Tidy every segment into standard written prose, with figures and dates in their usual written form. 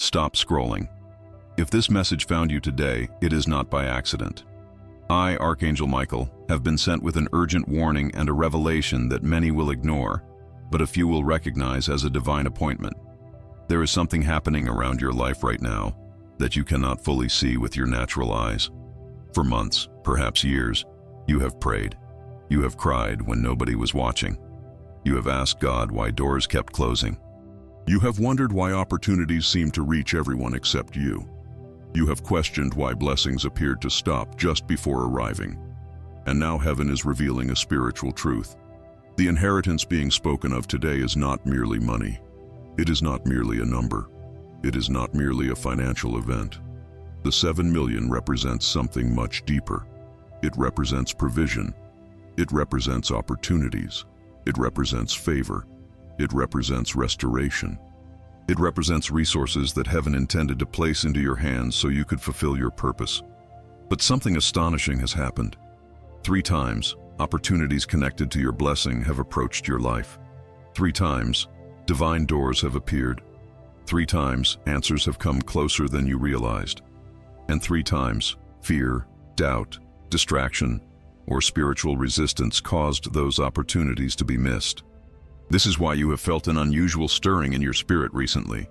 Stop scrolling. If this message found you today, it is not by accident. I, Archangel Michael, have been sent with an urgent warning and a revelation that many will ignore, but a few will recognize as a divine appointment. There is something happening around your life right now that you cannot fully see with your natural eyes. For months, perhaps years, you have prayed. You have cried when nobody was watching. You have asked God why doors kept closing. You have wondered why opportunities seemed to reach everyone except you. You have questioned why blessings appeared to stop just before arriving. And now heaven is revealing a spiritual truth. The inheritance being spoken of today is not merely money. It is not merely a number. It is not merely a financial event. The 7 million represents something much deeper. It represents provision. It represents opportunities. It represents favor. It represents restoration. It represents resources that heaven intended to place into your hands so you could fulfill your purpose. But something astonishing has happened. 3 times, opportunities connected to your blessing have approached your life. 3 times, divine doors have appeared. 3 times, answers have come closer than you realized. And 3 times, fear, doubt, distraction, or spiritual resistance caused those opportunities to be missed. This is why you have felt an unusual stirring in your spirit recently.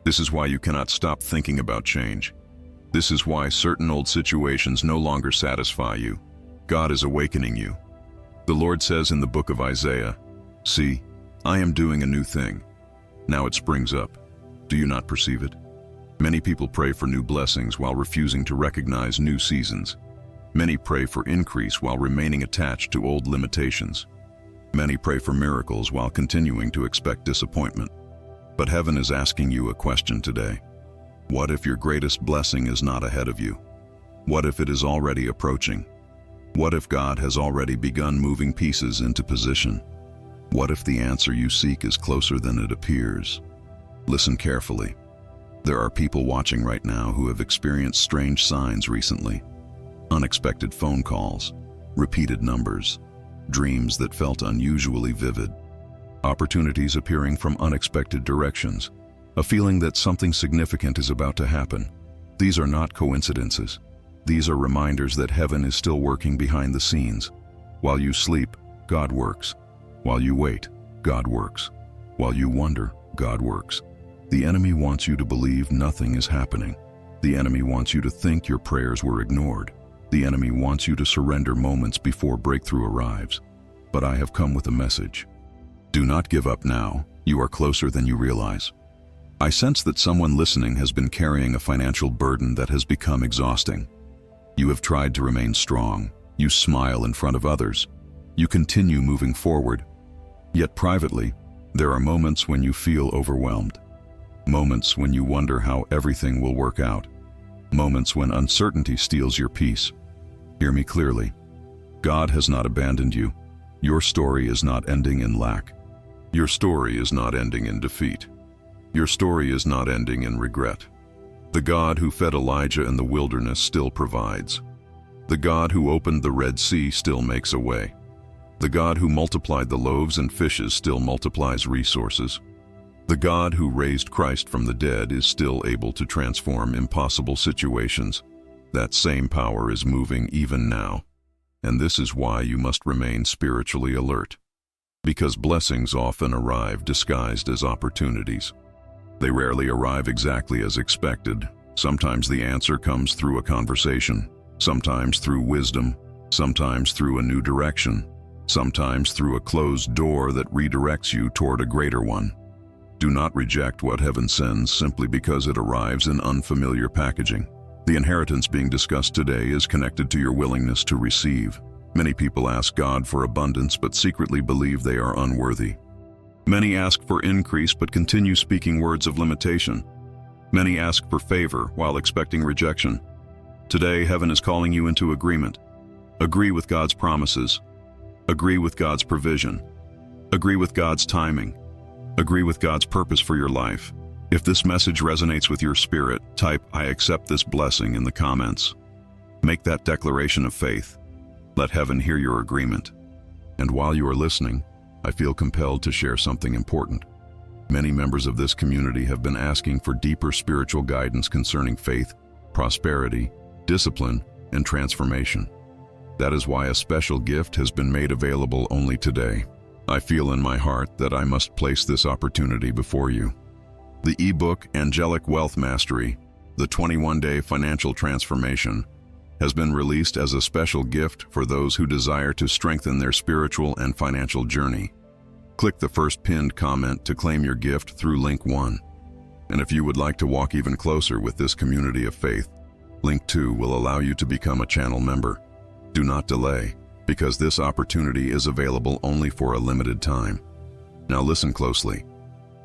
This is why you cannot stop thinking about change. This is why certain old situations no longer satisfy you. God is awakening you. The Lord says in the book of Isaiah, "See, I am doing a new thing. Now it springs up. Do you not perceive it?" Many people pray for new blessings while refusing to recognize new seasons. Many pray for increase while remaining attached to old limitations. Many pray for miracles while continuing to expect disappointment. But heaven is asking you a question today. What if your greatest blessing is not ahead of you? What if it is already approaching? What if God has already begun moving pieces into position? What if the answer you seek is closer than it appears? Listen carefully. There are people watching right now who have experienced strange signs recently. Unexpected phone calls, repeated numbers, dreams that felt unusually vivid, opportunities appearing from unexpected directions, a feeling that something significant is about to happen. These are not coincidences. These are reminders that heaven is still working behind the scenes. While you sleep, God works. While you wait, God works. While you wonder, God works. The enemy wants you to believe nothing is happening. The enemy wants you to think your prayers were ignored. The enemy wants you to surrender moments before breakthrough arrives. But I have come with a message. Do not give up now. You are closer than you realize. I sense that someone listening has been carrying a financial burden that has become exhausting. You have tried to remain strong. You smile in front of others. You continue moving forward. Yet privately, there are moments when you feel overwhelmed. Moments when you wonder how everything will work out. Moments when uncertainty steals your peace. Hear me clearly. God has not abandoned you. Your story is not ending in lack. Your story is not ending in defeat. Your story is not ending in regret. The God who fed Elijah in the wilderness still provides. The God who opened the Red Sea still makes a way. The God who multiplied the loaves and fishes still multiplies resources. The God who raised Christ from the dead is still able to transform impossible situations. That same power is moving even now. And this is why you must remain spiritually alert. Because blessings often arrive disguised as opportunities. They rarely arrive exactly as expected. Sometimes the answer comes through a conversation, sometimes through wisdom, sometimes through a new direction, sometimes through a closed door that redirects you toward a greater one. Do not reject what heaven sends simply because it arrives in unfamiliar packaging. The inheritance being discussed today is connected to your willingness to receive. Many people ask God for abundance but secretly believe they are unworthy. Many ask for increase but continue speaking words of limitation. Many ask for favor while expecting rejection. Today, heaven is calling you into agreement. Agree with God's promises. Agree with God's provision. Agree with God's timing. Agree with God's purpose for your life. If this message resonates with your spirit, type "I accept this blessing" in the comments. Make that declaration of faith. Let heaven hear your agreement. And while you are listening, I feel compelled to share something important. Many members of this community have been asking for deeper spiritual guidance concerning faith, prosperity, discipline, and transformation. That is why a special gift has been made available only today. I feel in my heart that I must place this opportunity before you. The ebook Angelic Wealth Mastery, the 21-day financial transformation, has been released as a special gift for those who desire to strengthen their spiritual and financial journey. Click the first pinned comment to claim your gift through link 1. And if you would like to walk even closer with this community of faith, link 2 will allow you to become a channel member. Do not delay, because this opportunity is available only for a limited time. Now listen closely.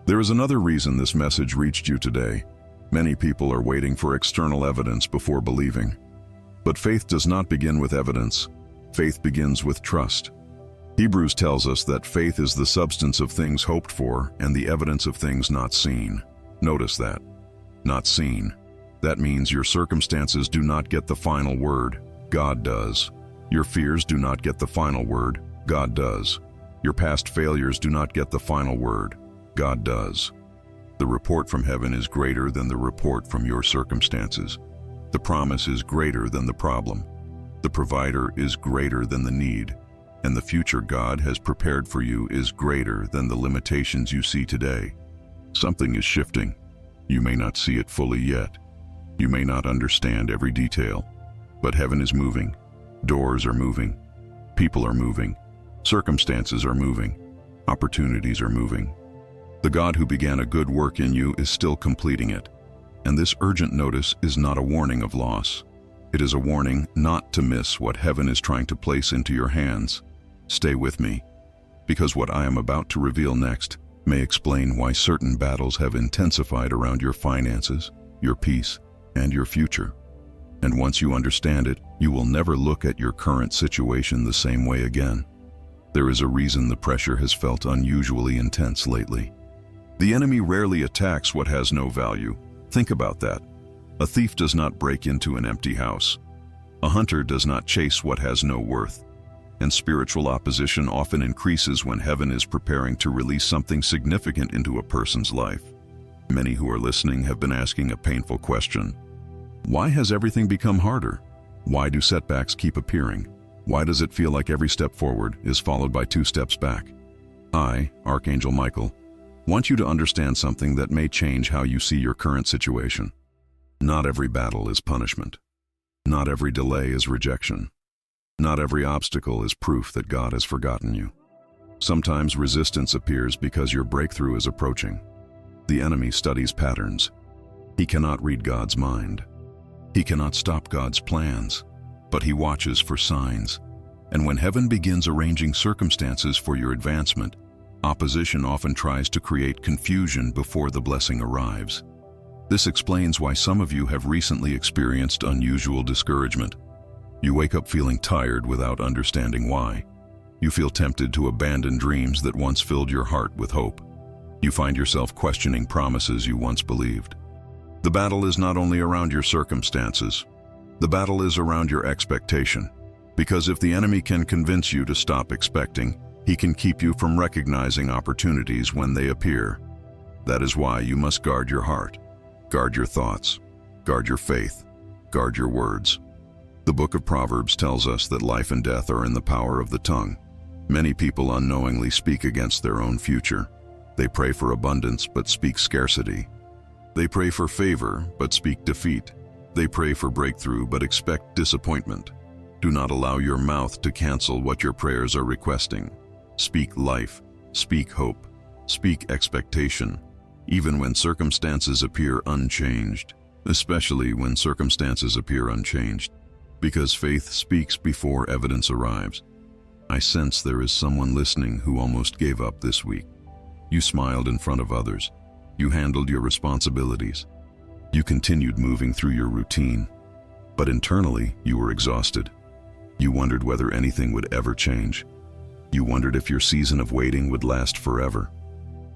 There is another reason this message reached you today. Many people are waiting for external evidence before believing. But faith does not begin with evidence. Faith begins with trust. Hebrews tells us that faith is the substance of things hoped for and the evidence of things not seen. Notice that. Not seen. That means your circumstances do not get the final word. God does. Your fears do not get the final word. God does. Your past failures do not get the final word. God does. The report from heaven is greater than the report from your circumstances. The promise is greater than the problem. The provider is greater than the need. And the future God has prepared for you is greater than the limitations you see today. Something is shifting. You may not see it fully yet. You may not understand every detail. But heaven is moving. Doors are moving. People are moving. Circumstances are moving. Opportunities are moving. The God who began a good work in you is still completing it. And this urgent notice is not a warning of loss. It is a warning not to miss what heaven is trying to place into your hands. Stay with me, because what I am about to reveal next may explain why certain battles have intensified around your finances, your peace, and your future. And once you understand it, you will never look at your current situation the same way again. There is a reason the pressure has felt unusually intense lately. The enemy rarely attacks what has no value. Think about that. A thief does not break into an empty house. A hunter does not chase what has no worth. And spiritual opposition often increases when heaven is preparing to release something significant into a person's life. Many who are listening have been asking a painful question. Why has everything become harder? Why do setbacks keep appearing? Why does it feel like every step forward is followed by 2 steps back? I, Archangel Michael, want you to understand something that may change how you see your current situation. Not every battle is punishment. Not every delay is rejection. Not every obstacle is proof that God has forgotten you. Sometimes resistance appears because your breakthrough is approaching. The enemy studies patterns. He cannot read God's mind. He cannot stop God's plans, but he watches for signs. And when heaven begins arranging circumstances for your advancement, opposition often tries to create confusion before the blessing arrives. This explains why some of you have recently experienced unusual discouragement. You wake up feeling tired without understanding why. You feel tempted to abandon dreams that once filled your heart with hope. You find yourself questioning promises you once believed. The battle is not only around your circumstances. The battle is around your expectation. Because if the enemy can convince you to stop expecting, he can keep you from recognizing opportunities when they appear. That is why you must guard your heart, guard your thoughts, guard your faith, guard your words. The book of Proverbs tells us that life and death are in the power of the tongue. Many people unknowingly speak against their own future. They pray for abundance but speak scarcity. They pray for favor but speak defeat. They pray for breakthrough but expect disappointment. Do not allow your mouth to cancel what your prayers are requesting. Speak life, speak hope, speak expectation, even when circumstances appear unchanged, especially when circumstances appear unchanged. Because faith speaks before evidence arrives. I sense there is someone listening who almost gave up this week. You smiled in front of others. You handled your responsibilities. You continued moving through your routine. But internally, you were exhausted. You wondered whether anything would ever change. You wondered if your season of waiting would last forever.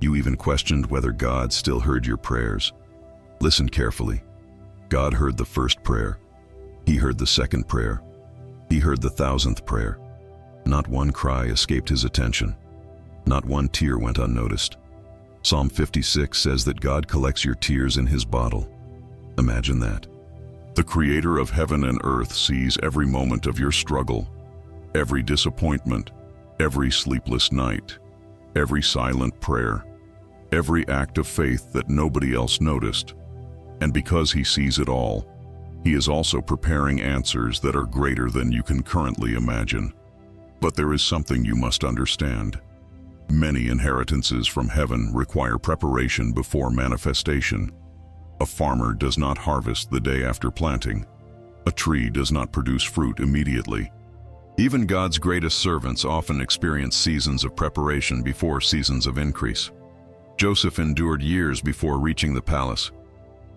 You even questioned whether God still heard your prayers. Listen carefully. God heard the first prayer. He heard the second prayer. He heard the 1,000th prayer. Not one cry escaped his attention. Not one tear went unnoticed. Psalm 56 says that God collects your tears in his bottle. Imagine that. The creator of heaven and earth sees every moment of your struggle, every disappointment, every sleepless night, every silent prayer, every act of faith that nobody else noticed. And because he sees it all, he is also preparing answers that are greater than you can currently imagine. But there is something you must understand. Many inheritances from heaven require preparation before manifestation. A farmer does not harvest the day after planting. A tree does not produce fruit immediately. Even God's greatest servants often experience seasons of preparation before seasons of increase. Joseph endured years before reaching the palace.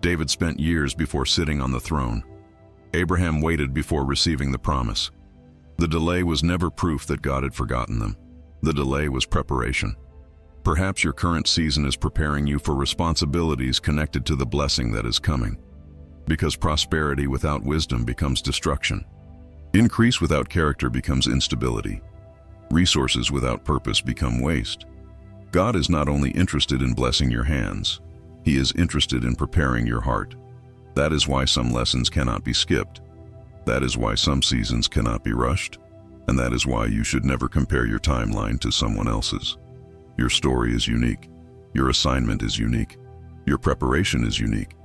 David spent years before sitting on the throne. Abraham waited before receiving the promise. The delay was never proof that God had forgotten them. The delay was preparation. Perhaps your current season is preparing you for responsibilities connected to the blessing that is coming. Because prosperity without wisdom becomes destruction. Increase without character becomes instability. Resources without purpose become waste. God is not only interested in blessing your hands, he is interested in preparing your heart. That is why some lessons cannot be skipped. That is why some seasons cannot be rushed. And that is why you should never compare your timeline to someone else's. Your story is unique. Your assignment is unique. Your preparation is unique.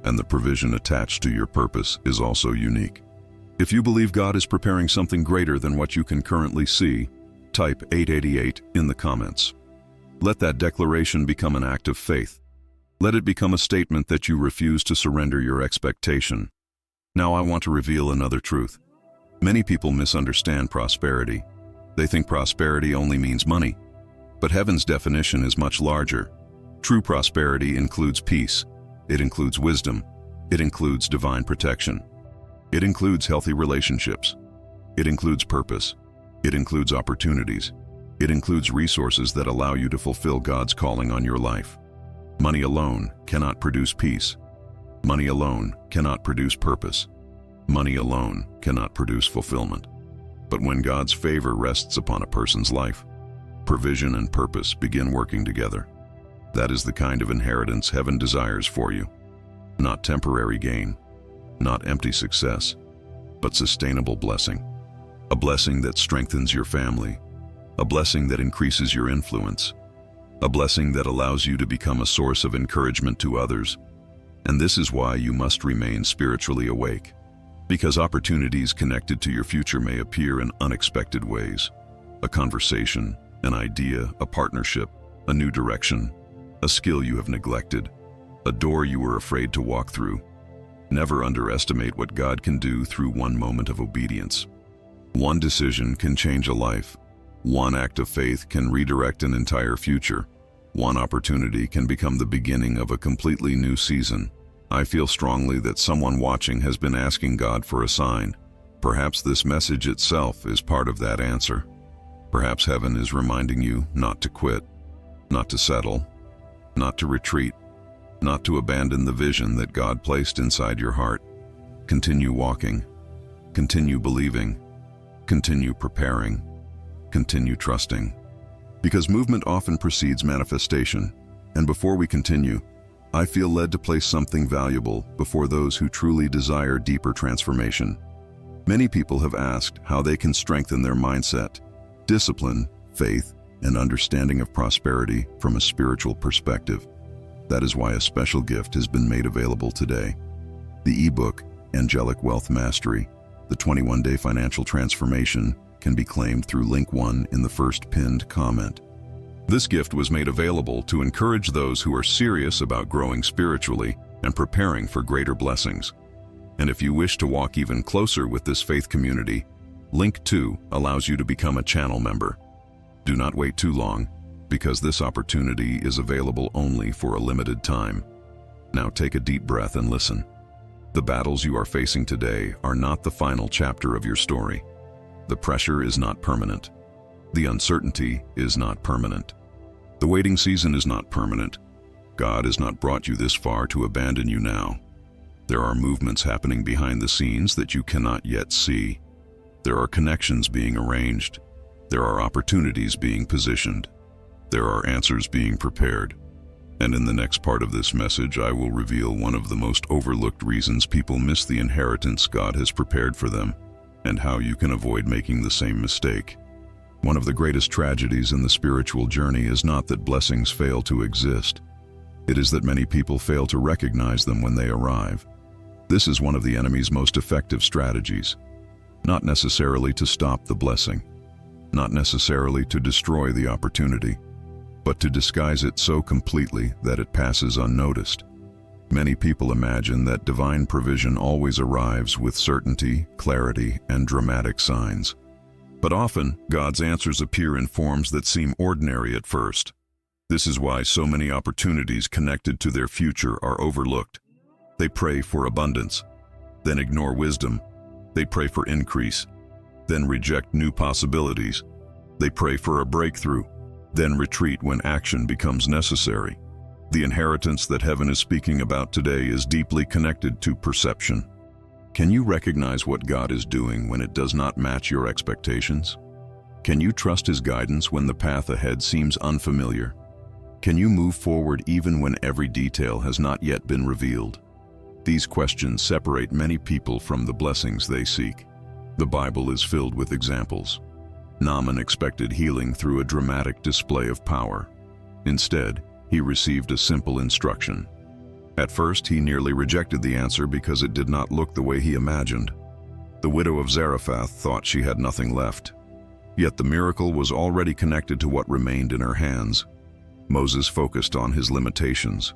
And the provision attached to your purpose is also unique. If you believe God is preparing something greater than what you can currently see, type 888 in the comments. Let that declaration become an act of faith. Let it become a statement that you refuse to surrender your expectation. Now I want to reveal another truth. Many people misunderstand prosperity. They think prosperity only means money. But heaven's definition is much larger. True prosperity includes peace. It includes wisdom. It includes divine protection. It includes healthy relationships. It includes purpose. It includes opportunities. It includes resources that allow you to fulfill God's calling on your life. Money alone cannot produce peace. Money alone cannot produce purpose. Money alone cannot produce fulfillment. But when God's favor rests upon a person's life, provision and purpose begin working together. That is the kind of inheritance heaven desires for you. Not temporary gain, not empty success, but sustainable blessing. A blessing that strengthens your family, a blessing that increases your influence, a blessing that allows you to become a source of encouragement to others. And this is why you must remain spiritually awake, because opportunities connected to your future may appear in unexpected ways. A conversation, an idea, a partnership, a new direction, a skill you have neglected, a door you were afraid to walk through. Never underestimate what God can do through one moment of obedience. One decision can change a life. One act of faith can redirect an entire future. One opportunity can become the beginning of a completely new season. I feel strongly that someone watching has been asking God for a sign. Perhaps this message itself is part of that answer. Perhaps heaven is reminding you not to quit, not to settle, not to retreat, not to abandon the vision that God placed inside your heart. Continue walking, continue believing, continue preparing, continue trusting. Because movement often precedes manifestation, and before we continue, I feel led to place something valuable before those who truly desire deeper transformation. Many people have asked how they can strengthen their mindset, discipline, faith, and understanding of prosperity from a spiritual perspective. That is why a special gift has been made available today. The ebook, Angelic Wealth Mastery, the 21-day financial transformation, can be claimed through link 1 in the first pinned comment. This gift was made available to encourage those who are serious about growing spiritually and preparing for greater blessings. And if you wish to walk even closer with this faith community, link 2 allows you to become a channel member. Do not wait too long, because this opportunity is available only for a limited time. Now take a deep breath and listen. The battles you are facing today are not the final chapter of your story. The pressure is not permanent. The uncertainty is not permanent. The waiting season is not permanent. God has not brought you this far to abandon you now. There are movements happening behind the scenes that you cannot yet see. There are connections being arranged. There are opportunities being positioned. There are answers being prepared. And in the next part of this message, I will reveal one of the most overlooked reasons people miss the inheritance God has prepared for them, and how you can avoid making the same mistake. One of the greatest tragedies in the spiritual journey is not that blessings fail to exist. It is that many people fail to recognize them when they arrive. This is one of the enemy's most effective strategies. Not necessarily to stop the blessing, not necessarily to destroy the opportunity, but to disguise it so completely that it passes unnoticed. Many people imagine that divine provision always arrives with certainty, clarity, and dramatic signs. But often, God's answers appear in forms that seem ordinary at first. This is why so many opportunities connected to their future are overlooked. They pray for abundance, then ignore wisdom. They pray for increase, then reject new possibilities. They pray for a breakthrough, then retreat when action becomes necessary. The inheritance that heaven is speaking about today is deeply connected to perception. Can you recognize what God is doing when it does not match your expectations? Can you trust His guidance when the path ahead seems unfamiliar? Can you move forward even when every detail has not yet been revealed? These questions separate many people from the blessings they seek. The Bible is filled with examples. Naaman expected healing through a dramatic display of power. Instead, he received a simple instruction. At first, he nearly rejected the answer because it did not look the way he imagined. The widow of Zarephath thought she had nothing left. Yet the miracle was already connected to what remained in her hands. Moses focused on his limitations.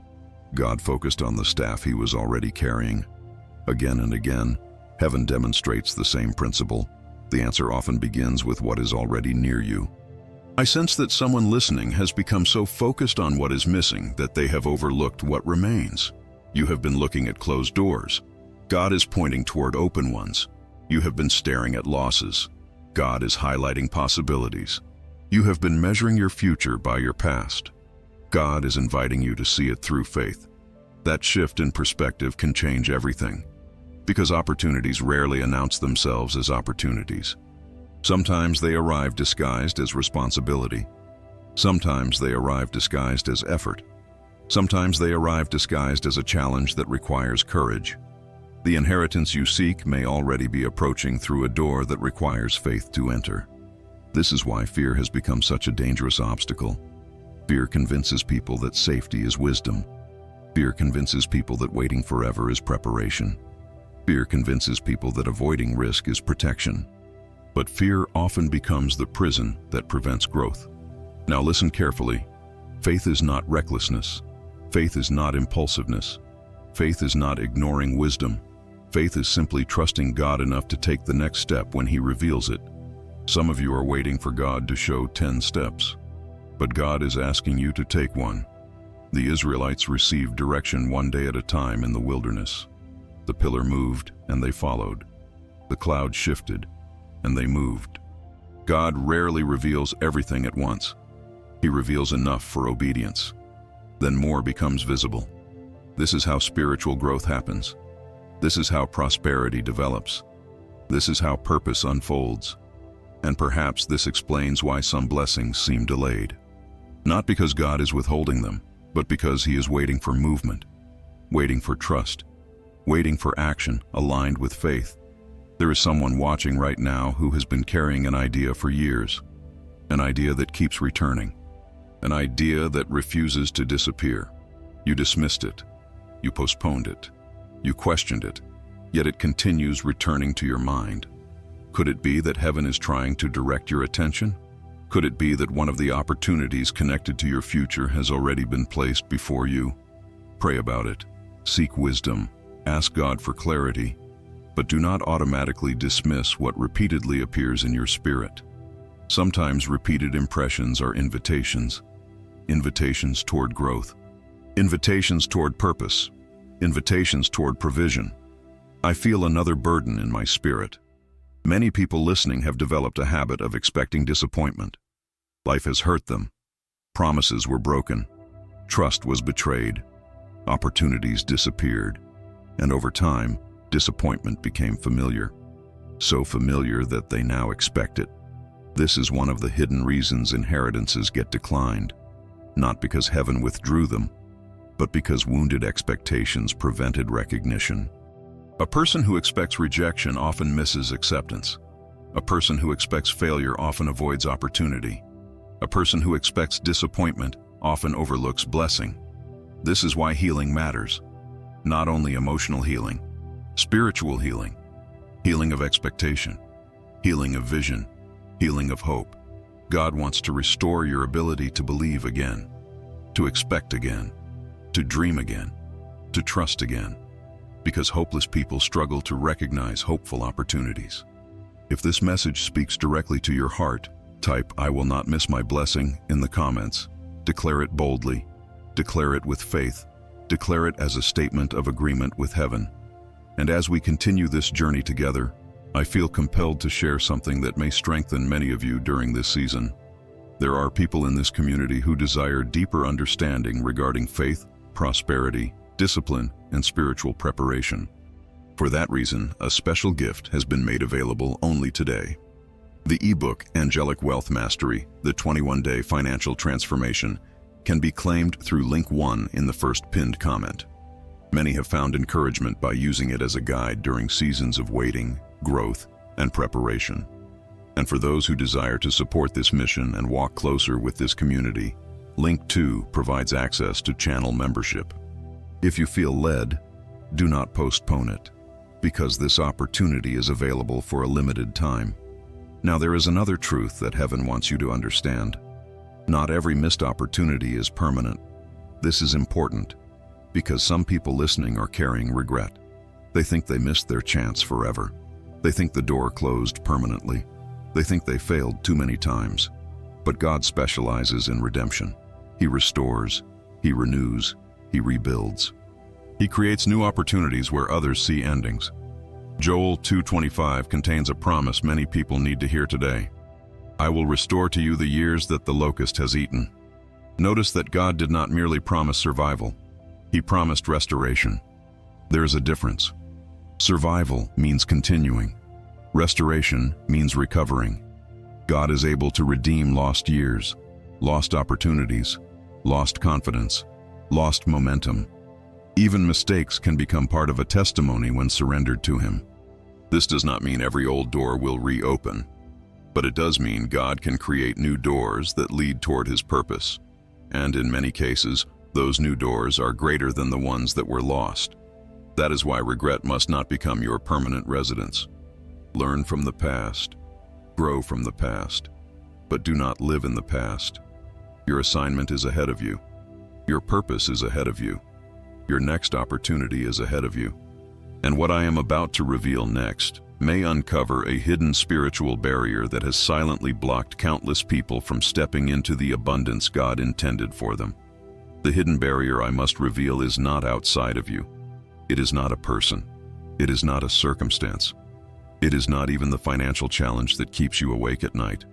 God focused on the staff he was already carrying. Again and again, heaven demonstrates the same principle. The answer often begins with what is already near you. I sense that someone listening has become so focused on what is missing that they have overlooked what remains. You have been looking at closed doors. God is pointing toward open ones. You have been staring at losses. God is highlighting possibilities. You have been measuring your future by your past. God is inviting you to see it through faith. That shift in perspective can change everything, because opportunities rarely announce themselves as opportunities. Sometimes they arrive disguised as responsibility. Sometimes they arrive disguised as effort. Sometimes they arrive disguised as a challenge that requires courage. The inheritance you seek may already be approaching through a door that requires faith to enter. This is why fear has become such a dangerous obstacle. Fear convinces people that safety is wisdom. Fear convinces people that waiting forever is preparation. Fear convinces people that avoiding risk is protection. But fear often becomes the prison that prevents growth. Now listen carefully. Faith is not recklessness. Faith is not impulsiveness. Faith is not ignoring wisdom. Faith is simply trusting God enough to take the next step when He reveals it. Some of you are waiting for God to show 10 steps, but God is asking you to take one. The Israelites received direction one day at a time in the wilderness. The pillar moved, and they followed. The cloud shifted, and they moved. God rarely reveals everything at once. He reveals enough for obedience. Then more becomes visible. This is how spiritual growth happens. This is how prosperity develops. This is how purpose unfolds. And perhaps this explains why some blessings seem delayed. Not because God is withholding them, but because He is waiting for movement, waiting for trust, waiting for action aligned with faith. There is someone watching right now who has been carrying an idea for years, an idea that keeps returning, an idea that refuses to disappear. You dismissed it, you postponed it, you questioned it, yet it continues returning to your mind. Could it be that heaven is trying to direct your attention? Could it be that one of the opportunities connected to your future has already been placed before you? Pray about it. Seek wisdom. Ask God for clarity. But do not automatically dismiss what repeatedly appears in your spirit. Sometimes repeated impressions are invitations. Invitations toward growth. Invitations toward purpose. Invitations toward provision. I feel another burden in my spirit. Many people listening have developed a habit of expecting disappointment. Life has hurt them. Promises were broken. Trust was betrayed. Opportunities disappeared. And over time, disappointment became familiar. So familiar that they now expect it. This is one of the hidden reasons inheritances get declined. Not because heaven withdrew them, but because wounded expectations prevented recognition. A person who expects rejection often misses acceptance. A person who expects failure often avoids opportunity. A person who expects disappointment often overlooks blessing. This is why healing matters. Not only emotional healing, spiritual healing, healing of expectation, healing of vision, healing of hope. God wants to restore your ability to believe again, to expect again, to dream again, to trust again, because hopeless people struggle to recognize hopeful opportunities. If this message speaks directly to your heart, type "I will not miss my blessing" in the comments. Declare it boldly. Declare it with faith. Declare it as a statement of agreement with heaven. And as we continue this journey together, I feel compelled to share something that may strengthen many of you during this season. There are people in this community who desire deeper understanding regarding faith, prosperity, discipline, and spiritual preparation. For that reason, a special gift has been made available only today. The ebook, Angelic Wealth Mastery, the 21-day financial transformation, can be claimed through link 1 in the first pinned comment. Many have found encouragement by using it as a guide during seasons of waiting, growth, and preparation. And for those who desire to support this mission and walk closer with this community, link 2 provides access to channel membership. If you feel led, do not postpone it, because this opportunity is available for a limited time. Now, there is another truth that heaven wants you to understand. Not every missed opportunity is permanent. This is important, because some people listening are carrying regret. They think they missed their chance forever. They think the door closed permanently. They think they failed too many times. But God specializes in redemption. He restores, He renews, He rebuilds. He creates new opportunities where others see endings. Joel 2:25 contains a promise many people need to hear today. I will restore to you the years that the locust has eaten. Notice that God did not merely promise survival. He promised restoration. There is a difference. Survival means continuing. Restoration means recovering. God is able to redeem lost years, lost opportunities, lost confidence, lost momentum. Even mistakes can become part of a testimony when surrendered to Him. This does not mean every old door will reopen, but it does mean God can create new doors that lead toward His purpose. And in many cases, those new doors are greater than the ones that were lost. That is why regret must not become your permanent residence. Learn from the past, grow from the past, but do not live in the past. Your assignment is ahead of you. Your purpose is ahead of you. Your next opportunity is ahead of you. And what I am about to reveal next may uncover a hidden spiritual barrier that has silently blocked countless people from stepping into the abundance God intended for them. The hidden barrier I must reveal is not outside of you. It is not a person. It is not a circumstance. It is not even the financial challenge that keeps you awake at night.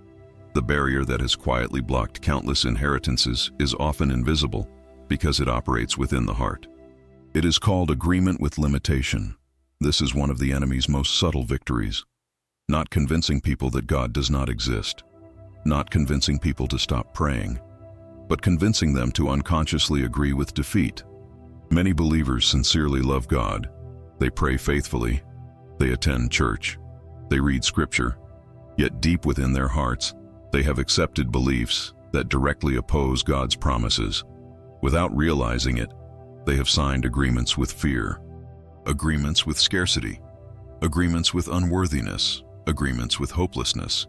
The barrier that has quietly blocked countless inheritances is often invisible because it operates within the heart. It is called agreement with limitation. This is one of the enemy's most subtle victories. Not convincing people that God does not exist. Not convincing people to stop praying, but convincing them to unconsciously agree with defeat. Many believers sincerely love God. They pray faithfully. They attend church. They read scripture. Yet deep within their hearts, they have accepted beliefs that directly oppose God's promises. Without realizing it, they have signed agreements with fear, agreements with scarcity, agreements with unworthiness, agreements with hopelessness.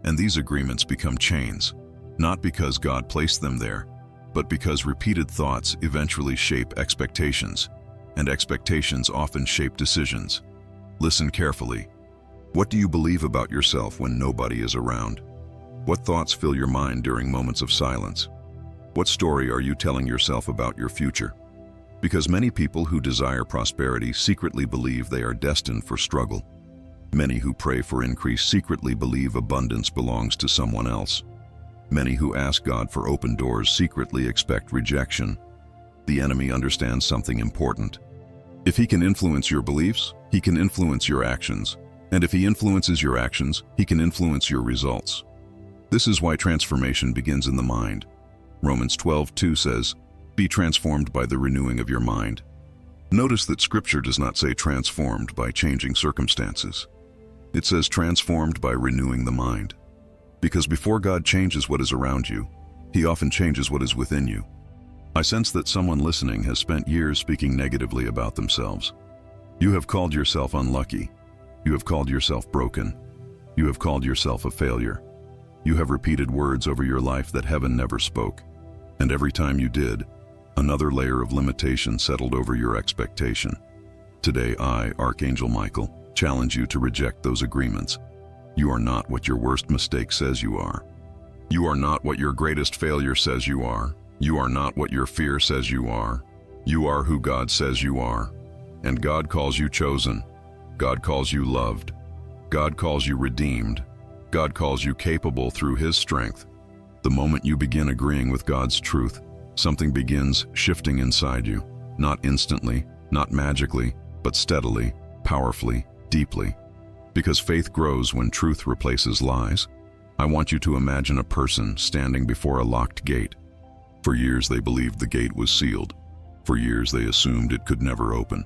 And these agreements become chains, not because God placed them there, but because repeated thoughts eventually shape expectations, and expectations often shape decisions. Listen carefully. What do you believe about yourself when nobody is around? What thoughts fill your mind during moments of silence? What story are you telling yourself about your future? Because many people who desire prosperity secretly believe they are destined for struggle. Many who pray for increase secretly believe abundance belongs to someone else. Many who ask God for open doors secretly expect rejection. The enemy understands something important. If he can influence your beliefs, he can influence your actions. And if he influences your actions, he can influence your results. This is why transformation begins in the mind. Romans 12:2 says, Be transformed by the renewing of your mind. Notice that Scripture does not say transformed by changing circumstances. It says transformed by renewing the mind. Because before God changes what is around you, He often changes what is within you. I sense that someone listening has spent years speaking negatively about themselves. You have called yourself unlucky. You have called yourself broken. You have called yourself a failure. You have repeated words over your life that heaven never spoke. And every time you did, another layer of limitation settled over your expectation. Today I, Archangel Michael, challenge you to reject those agreements. You are not what your worst mistake says you are. You are not what your greatest failure says you are. You are not what your fear says you are. You are who God says you are. And God calls you chosen. God calls you loved. God calls you redeemed. God calls you capable through His strength. The moment you begin agreeing with God's truth, something begins shifting inside you. Not instantly, not magically, but steadily, powerfully, deeply. Because faith grows when truth replaces lies. I want you to imagine a person standing before a locked gate. For years they believed the gate was sealed. For years they assumed it could never open.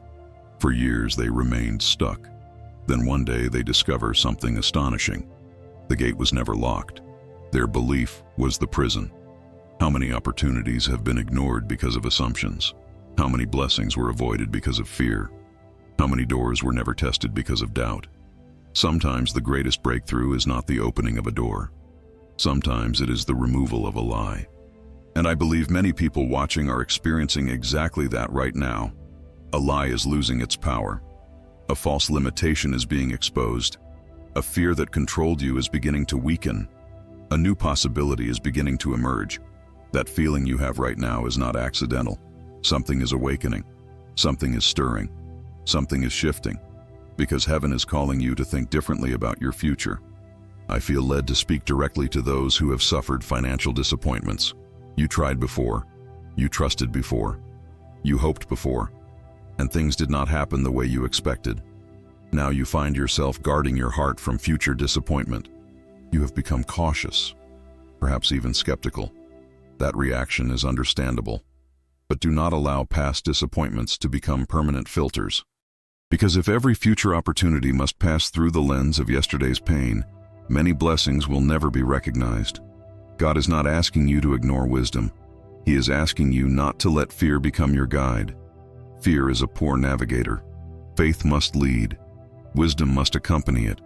For years they remained stuck. Then one day they discover something astonishing. The gate was never locked. Their belief was the prison. How many opportunities have been ignored because of assumptions? How many blessings were avoided because of fear? How many doors were never tested because of doubt? Sometimes the greatest breakthrough is not the opening of a door. Sometimes it is the removal of a lie. And I believe many people watching are experiencing exactly that right now. A lie is losing its power. A false limitation is being exposed. A fear that controlled you is beginning to weaken. A new possibility is beginning to emerge. That feeling you have right now is not accidental. Something is awakening. Something is stirring. Something is shifting. Because heaven is calling you to think differently about your future. I feel led to speak directly to those who have suffered financial disappointments. You tried before. You trusted before. You hoped before. And things did not happen the way you expected. Now you find yourself guarding your heart from future disappointment. You have become cautious, perhaps even skeptical. That reaction is understandable. But do not allow past disappointments to become permanent filters. Because if every future opportunity must pass through the lens of yesterday's pain, many blessings will never be recognized. God is not asking you to ignore wisdom. He is asking you not to let fear become your guide. Fear is a poor navigator. Faith must lead. Wisdom must accompany it.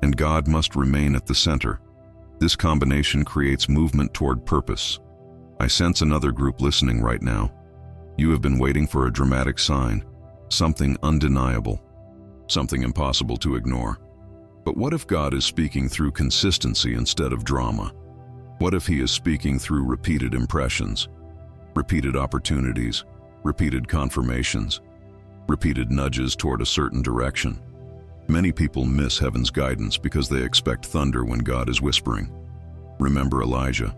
And God must remain at the center. This combination creates movement toward purpose. I sense another group listening right now. You have been waiting for a dramatic sign, something undeniable, something impossible to ignore. But what if God is speaking through consistency instead of drama? What if He is speaking through repeated impressions, repeated opportunities, repeated confirmations, repeated nudges toward a certain direction? Many people miss heaven's guidance because they expect thunder when God is whispering. Remember Elijah.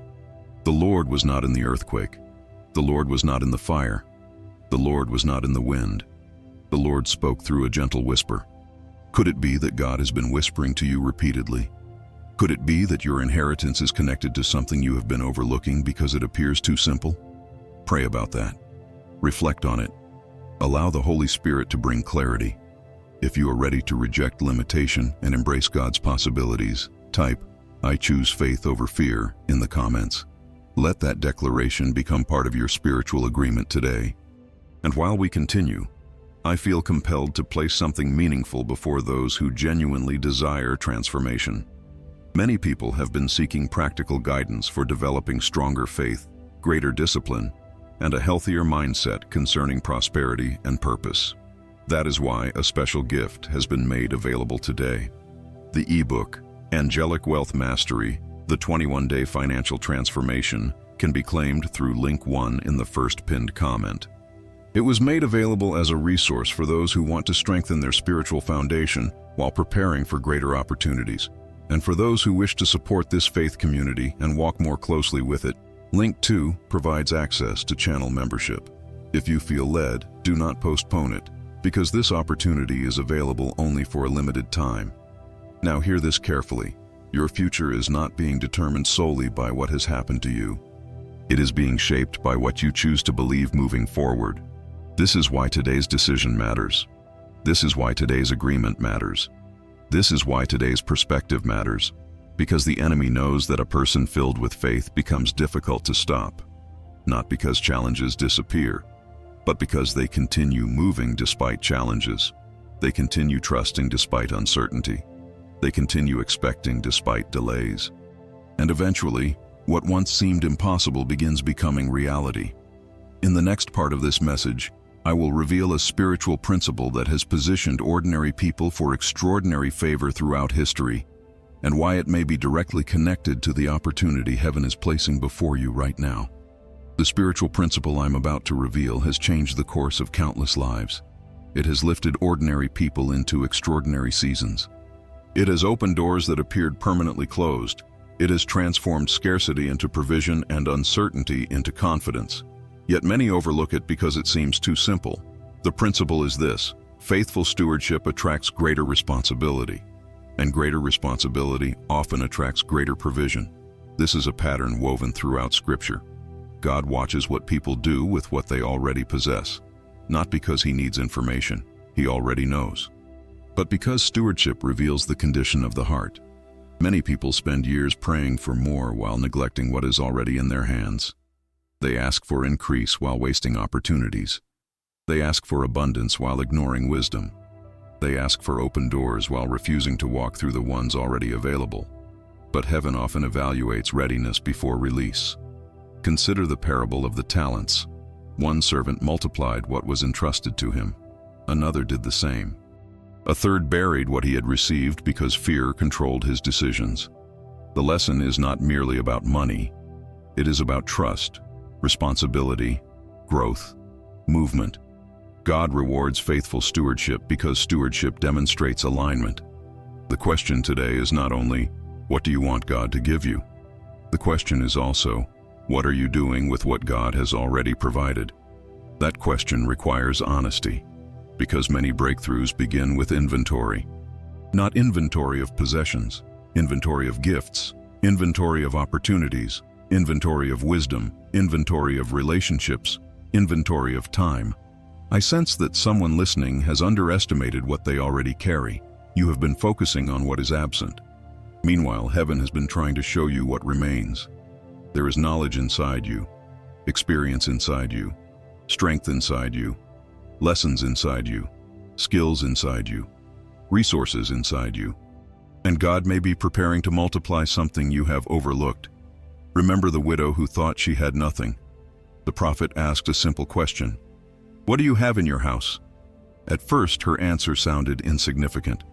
The Lord was not in the earthquake. The Lord was not in the fire. The Lord was not in the wind. The Lord spoke through a gentle whisper. Could it be that God has been whispering to you repeatedly? Could it be that your inheritance is connected to something you have been overlooking because it appears too simple? Pray about that. Reflect on it. Allow the Holy Spirit to bring clarity. If you are ready to reject limitation and embrace God's possibilities, type, "I choose faith over fear" in the comments. Let that declaration become part of your spiritual agreement today. And while we continue, I feel compelled to place something meaningful before those who genuinely desire transformation. Many people have been seeking practical guidance for developing stronger faith, greater discipline, and a healthier mindset concerning prosperity and purpose. That is why a special gift has been made available today. The ebook, Angelic Wealth Mastery, the 21-Day Financial Transformation, can be claimed through link 1 in the first pinned comment. It was made available as a resource for those who want to strengthen their spiritual foundation while preparing for greater opportunities. And for those who wish to support this faith community and walk more closely with it, link 2 provides access to channel membership. If you feel led, do not postpone it, because this opportunity is available only for a limited time. Now hear this carefully. Your future is not being determined solely by what has happened to you. It is being shaped by what you choose to believe moving forward. This is why today's decision matters. This is why today's agreement matters. This is why today's perspective matters, because the enemy knows that a person filled with faith becomes difficult to stop, not because challenges disappear, but because they continue moving despite challenges. They continue trusting despite uncertainty. They continue expecting despite delays. And eventually, what once seemed impossible begins becoming reality. In the next part of this message, I will reveal a spiritual principle that has positioned ordinary people for extraordinary favor throughout history, and why it may be directly connected to the opportunity heaven is placing before you right now. The spiritual principle I'm about to reveal has changed the course of countless lives. It has lifted ordinary people into extraordinary seasons. It has opened doors that appeared permanently closed. It has transformed scarcity into provision and uncertainty into confidence. Yet many overlook it because it seems too simple. The principle is this: faithful stewardship attracts greater responsibility, and greater responsibility often attracts greater provision. This is a pattern woven throughout Scripture. God watches what people do with what they already possess, not because He needs information, He already knows, but because stewardship reveals the condition of the heart. Many people spend years praying for more while neglecting what is already in their hands. They ask for increase while wasting opportunities. They ask for abundance while ignoring wisdom. They ask for open doors while refusing to walk through the ones already available. But heaven often evaluates readiness before release. Consider the parable of the talents. One servant multiplied what was entrusted to him. Another did the same. A third buried what he had received because fear controlled his decisions. The lesson is not merely about money. It is about trust, responsibility, growth, movement. God rewards faithful stewardship because stewardship demonstrates alignment. The question today is not only, what do you want God to give you? The question is also, what are you doing with what God has already provided? That question requires honesty, because many breakthroughs begin with inventory. Not inventory of possessions, inventory of gifts, inventory of opportunities, inventory of wisdom, inventory of relationships, inventory of time. I sense that someone listening has underestimated what they already carry. You have been focusing on what is absent. Meanwhile, heaven has been trying to show you what remains. There is knowledge inside you, experience inside you, strength inside you, lessons inside you, skills inside you, resources inside you. And God may be preparing to multiply something you have overlooked. Remember the widow who thought she had nothing. The prophet asked a simple question: "What do you have in your house?" At first, her answer sounded insignificant.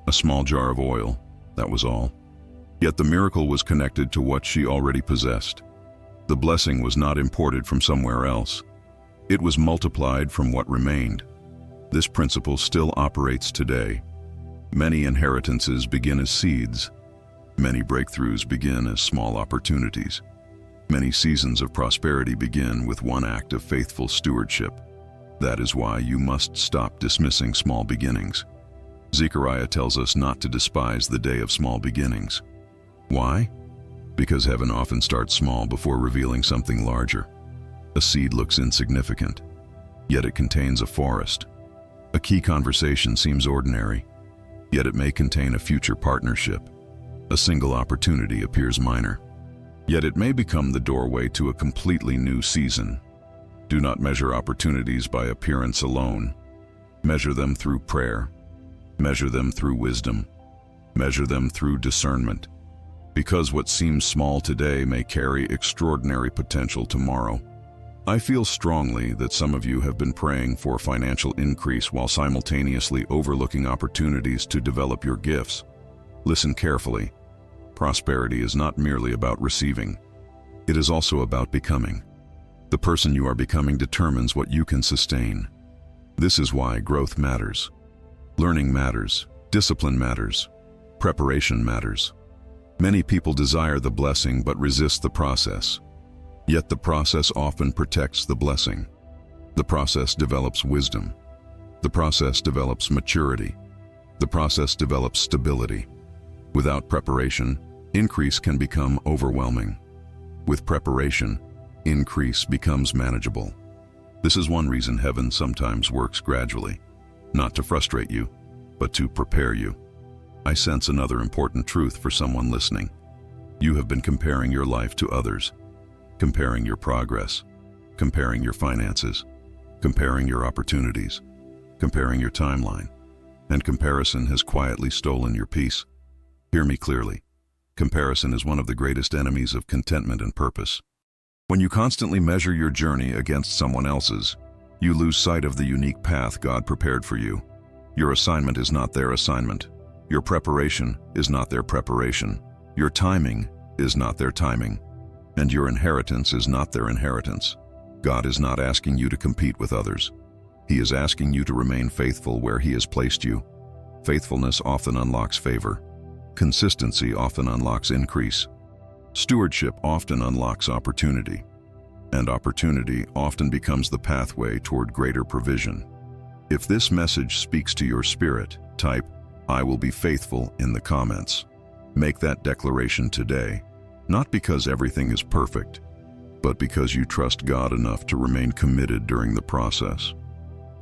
A small jar of oil, that was all. Yet the miracle was connected to what she already possessed. The blessing was not imported from somewhere else. It was multiplied from what remained. This principle still operates today. Many inheritances begin as seeds. Many breakthroughs begin as small opportunities. Many seasons of prosperity begin with one act of faithful stewardship. That is why you must stop dismissing small beginnings. Zechariah tells us not to despise the day of small beginnings. Why? Because heaven often starts small before revealing something larger. A seed looks insignificant, yet it contains a forest. A key conversation seems ordinary, yet it may contain a future partnership. A single opportunity appears minor, yet it may become the doorway to a completely new season. Do not measure opportunities by appearance alone. Measure them through prayer. Measure them through wisdom. Measure them through discernment. Because what seems small today may carry extraordinary potential tomorrow. I feel strongly that some of you have been praying for financial increase while simultaneously overlooking opportunities to develop your gifts. Listen carefully. Prosperity is not merely about receiving. It is also about becoming. The person you are becoming determines what you can sustain. This is why growth matters. Learning matters. Discipline matters. Preparation matters. Many people desire the blessing but resist the process. Yet the process often protects the blessing. The process develops wisdom. The process develops maturity. The process develops stability. Without preparation, increase can become overwhelming. With preparation, increase becomes manageable. This is one reason heaven sometimes works gradually, not to frustrate you, but to prepare you. I sense another important truth for someone listening. You have been comparing your life to others, comparing your progress, comparing your finances, comparing your opportunities, comparing your timeline, and comparison has quietly stolen your peace. Hear me clearly. Comparison is one of the greatest enemies of contentment and purpose. When you constantly measure your journey against someone else's, you lose sight of the unique path God prepared for you. Your assignment is not their assignment. Your preparation is not their preparation. Your timing is not their timing. And your inheritance is not their inheritance. God is not asking you to compete with others. He is asking you to remain faithful where He has placed you. Faithfulness often unlocks favor. Consistency often unlocks increase. Stewardship often unlocks opportunity. And opportunity often becomes the pathway toward greater provision. If this message speaks to your spirit, type, "I will be faithful" in the comments. Make that declaration today, not because everything is perfect, but because you trust God enough to remain committed during the process.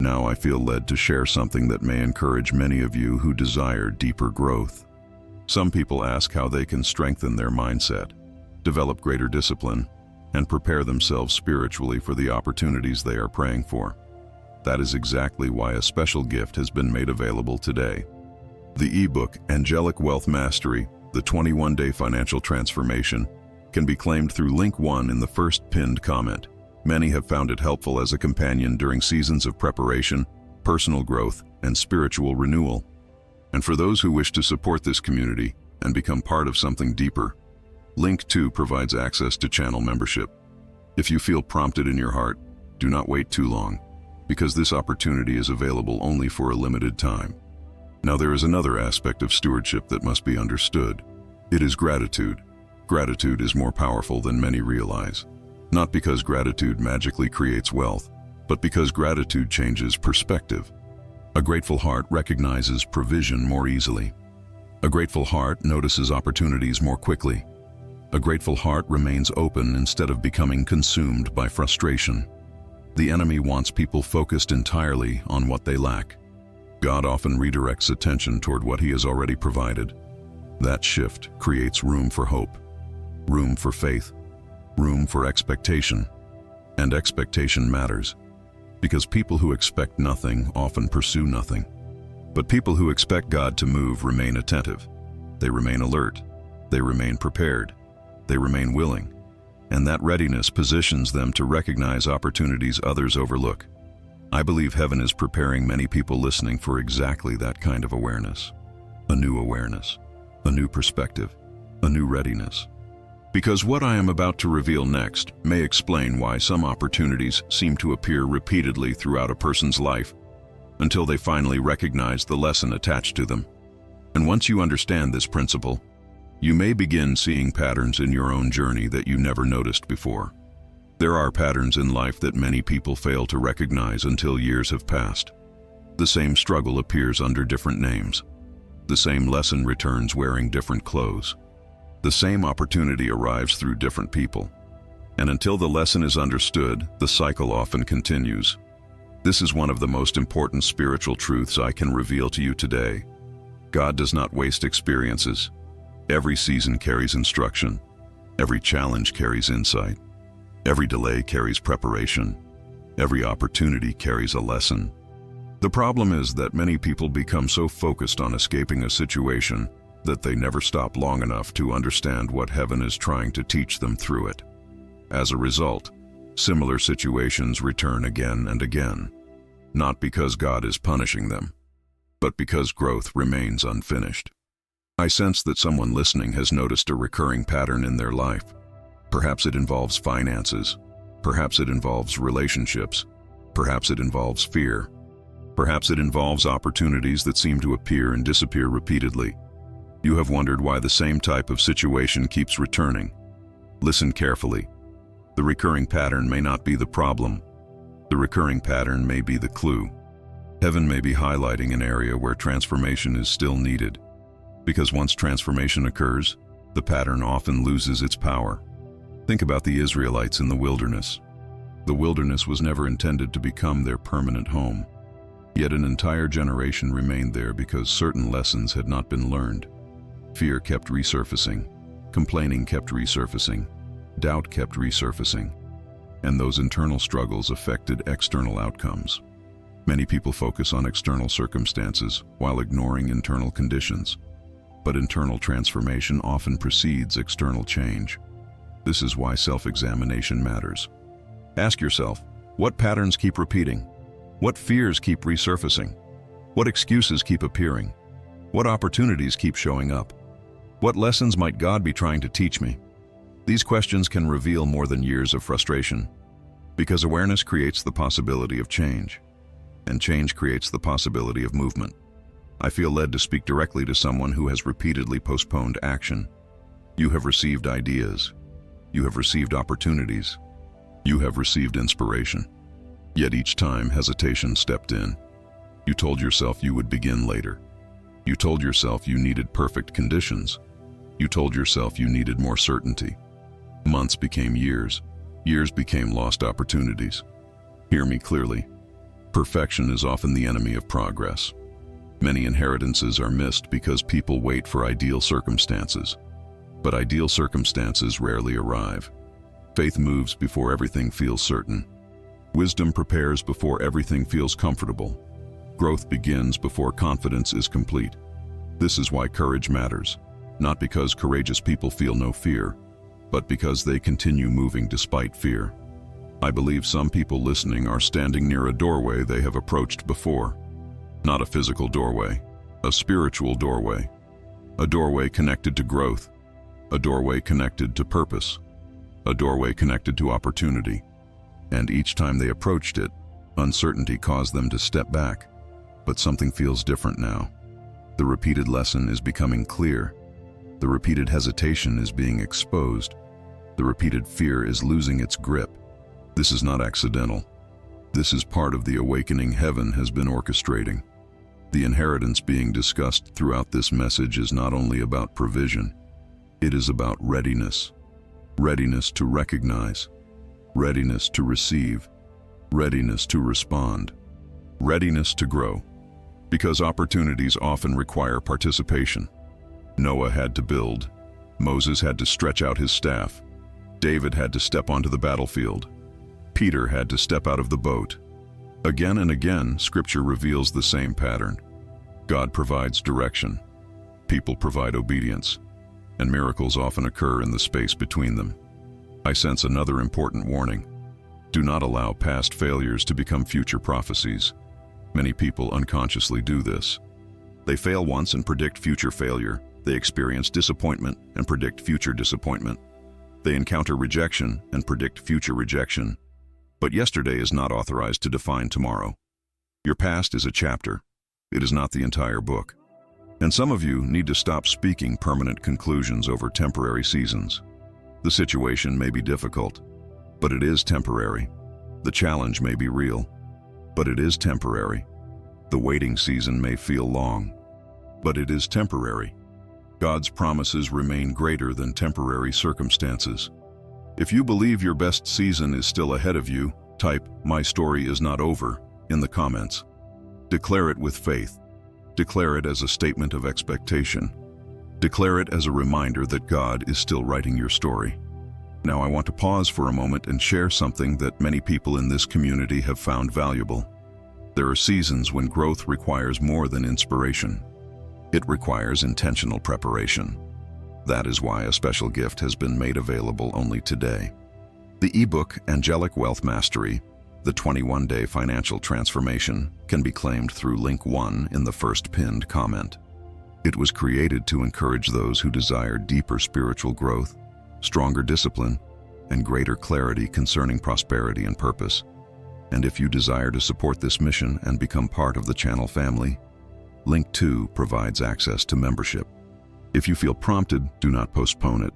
Now I feel led to share something that may encourage many of you who desire deeper growth. Some people ask how they can strengthen their mindset, develop greater discipline, and prepare themselves spiritually for the opportunities they are praying for. That is exactly why a special gift has been made available today. The ebook, Angelic Wealth Mastery, the 21-Day Financial Transformation, can be claimed through link 1 in the first pinned comment. Many have found it helpful as a companion during seasons of preparation, personal growth, and spiritual renewal. And for those who wish to support this community and become part of something deeper, Link 2 provides access to channel membership. If you feel prompted in your heart, do not wait too long, because this opportunity is available only for a limited time. Now there is another aspect of stewardship that must be understood. It is gratitude. Gratitude is more powerful than many realize. Not because gratitude magically creates wealth, but because gratitude changes perspective. A grateful heart recognizes provision more easily. A grateful heart notices opportunities more quickly. A grateful heart remains open instead of becoming consumed by frustration. The enemy wants people focused entirely on what they lack. God often redirects attention toward what He has already provided. That shift creates room for hope, room for faith, room for expectation. And expectation matters, because people who expect nothing often pursue nothing. But people who expect God to move remain attentive. They remain alert. They remain prepared. They remain willing. And that readiness positions them to recognize opportunities others overlook. I believe heaven is preparing many people listening for exactly that kind of awareness. A new awareness, a new perspective, a new readiness. Because what I am about to reveal next may explain why some opportunities seem to appear repeatedly throughout a person's life until they finally recognize the lesson attached to them. And once you understand this principle, you may begin seeing patterns in your own journey that you never noticed before. There are patterns in life that many people fail to recognize until years have passed. The same struggle appears under different names. The same lesson returns wearing different clothes. The same opportunity arrives through different people. And until the lesson is understood, the cycle often continues. This is one of the most important spiritual truths I can reveal to you today. God does not waste experiences. Every season carries instruction. Every challenge carries insight. Every delay carries preparation. Every opportunity carries a lesson. The problem is that many people become so focused on escaping a situation that they never stop long enough to understand what heaven is trying to teach them through it. As a result, similar situations return again and again, not because God is punishing them, but because growth remains unfinished. I sense that someone listening has noticed a recurring pattern in their life. Perhaps it involves finances. Perhaps it involves relationships. Perhaps it involves fear. Perhaps it involves opportunities that seem to appear and disappear repeatedly. You have wondered why the same type of situation keeps returning. Listen carefully. The recurring pattern may not be the problem. The recurring pattern may be the clue. Heaven may be highlighting an area where transformation is still needed. Because once transformation occurs, the pattern often loses its power. Think about the Israelites in the wilderness. The wilderness was never intended to become their permanent home. Yet an entire generation remained there because certain lessons had not been learned. Fear kept resurfacing, complaining kept resurfacing, doubt kept resurfacing, and those internal struggles affected external outcomes. Many people focus on external circumstances while ignoring internal conditions, but internal transformation often precedes external change. This is why self-examination matters. Ask yourself, what patterns keep repeating? What fears keep resurfacing? What excuses keep appearing? What opportunities keep showing up? What lessons might God be trying to teach me? These questions can reveal more than years of frustration, because awareness creates the possibility of change, and change creates the possibility of movement. I feel led to speak directly to someone who has repeatedly postponed action. You have received ideas. You have received opportunities. You have received inspiration. Yet each time hesitation stepped in. You told yourself you would begin later. You told yourself you needed perfect conditions. You told yourself you needed more certainty. Months became years. Years became lost opportunities. Hear me clearly. Perfection is often the enemy of progress. Many inheritances are missed because people wait for ideal circumstances. But ideal circumstances rarely arrive. Faith moves before everything feels certain. Wisdom prepares before everything feels comfortable. Growth begins before confidence is complete. This is why courage matters, not because courageous people feel no fear, but because they continue moving despite fear. I believe some people listening are standing near a doorway they have approached before. Not a physical doorway, a spiritual doorway. A doorway connected to growth, a doorway connected to purpose, a doorway connected to opportunity. And each time they approached it, uncertainty caused them to step back. But something feels different now. The repeated lesson is becoming clear. The repeated hesitation is being exposed. The repeated fear is losing its grip. This is not accidental. This is part of the awakening heaven has been orchestrating. The inheritance being discussed throughout this message is not only about provision, it is about readiness. Readiness to recognize, readiness to receive, readiness to respond, readiness to grow. Because opportunities often require participation. Noah had to build. Moses had to stretch out his staff. David had to step onto the battlefield. Peter had to step out of the boat. Again and again, Scripture reveals the same pattern. God provides direction. People provide obedience. And miracles often occur in the space between them. I sense another important warning. Do not allow past failures to become future prophecies. Many people unconsciously do this. They fail once and predict future failure. They experience disappointment and predict future disappointment. They encounter rejection and predict future rejection. But yesterday is not authorized to define tomorrow. Your past is a chapter. It is not the entire book. And some of you need to stop speaking permanent conclusions over temporary seasons. The situation may be difficult, but it is temporary. The challenge may be real, but it is temporary. The waiting season may feel long, but it is temporary. God's promises remain greater than temporary circumstances. If you believe your best season is still ahead of you, type "My story is not over" in the comments. Declare it with faith. Declare it as a statement of expectation. Declare it as a reminder that God is still writing your story. Now I want to pause for a moment and share something that many people in this community have found valuable. There are seasons when growth requires more than inspiration. It requires intentional preparation. That is why a special gift has been made available only today. The ebook Angelic Wealth Mastery, the 21-day financial transformation, can be claimed through link 1 in the first pinned comment. It was created to encourage those who desire deeper spiritual growth, stronger discipline, and greater clarity concerning prosperity and purpose. And if you desire to support this mission and become part of the channel family, link 2 provides access to membership. If you feel prompted, do not postpone it,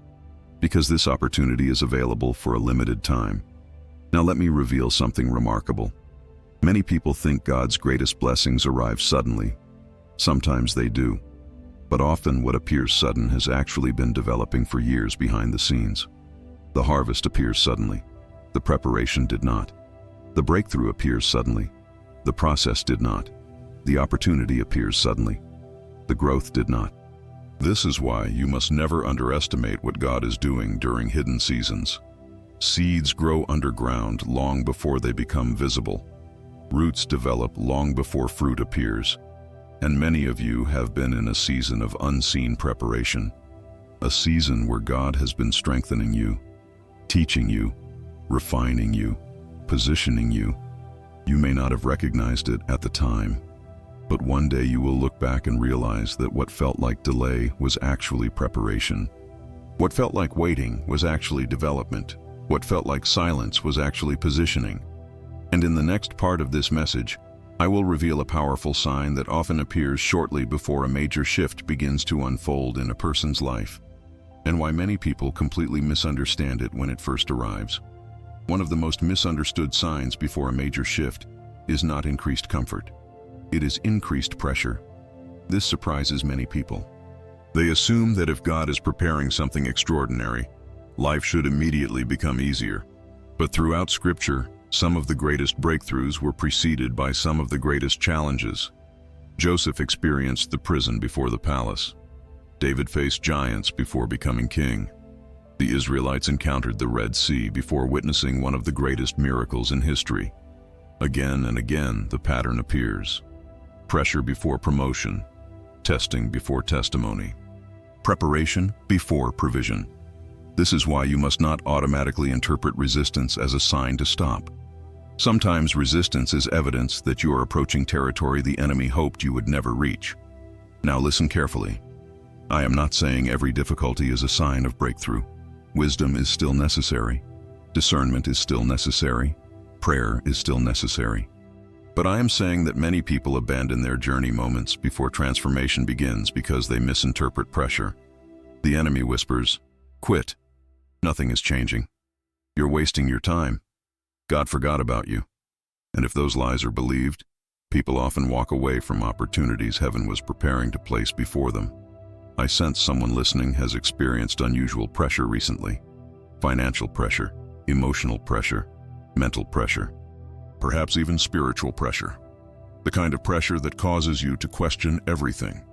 because this opportunity is available for a limited time. Now let me reveal something remarkable. Many people think God's greatest blessings arrive suddenly. Sometimes they do, but often what appears sudden has actually been developing for years behind the scenes. The harvest appears suddenly. The preparation did not. The breakthrough appears suddenly. The process did not. The opportunity appears suddenly. The growth did not. This is why you must never underestimate what God is doing during hidden seasons. Seeds grow underground long before they become visible. Roots develop long before fruit appears. And many of you have been in a season of unseen preparation. A season where God has been strengthening you, teaching you, refining you, positioning you. You may not have recognized it at the time, but one day you will look back and realize that what felt like delay was actually preparation. What felt like waiting was actually development. What felt like silence was actually positioning. And in the next part of this message, I will reveal a powerful sign that often appears shortly before a major shift begins to unfold in a person's life, and why many people completely misunderstand it when it first arrives. One of the most misunderstood signs before a major shift is not increased comfort. It is increased pressure. This surprises many people. They assume that if God is preparing something extraordinary, life should immediately become easier. But throughout Scripture, some of the greatest breakthroughs were preceded by some of the greatest challenges. Joseph experienced the prison before the palace. David faced giants before becoming king. The Israelites encountered the Red Sea before witnessing one of the greatest miracles in history. Again and again, the pattern appears. Pressure before promotion, testing before testimony, preparation before provision. This is why you must not automatically interpret resistance as a sign to stop. Sometimes resistance is evidence that you are approaching territory the enemy hoped you would never reach. Now listen carefully. I am not saying every difficulty is a sign of breakthrough. Wisdom is still necessary. Discernment is still necessary. Prayer is still necessary. But I am saying that many people abandon their journey moments before transformation begins because they misinterpret pressure. The enemy whispers, "Quit. Nothing is changing. You're wasting your time. God forgot about you." And if those lies are believed, people often walk away from opportunities heaven was preparing to place before them. I sense someone listening has experienced unusual pressure recently. Financial pressure, emotional pressure, mental pressure, perhaps even spiritual pressure. The kind of pressure that causes you to question everything.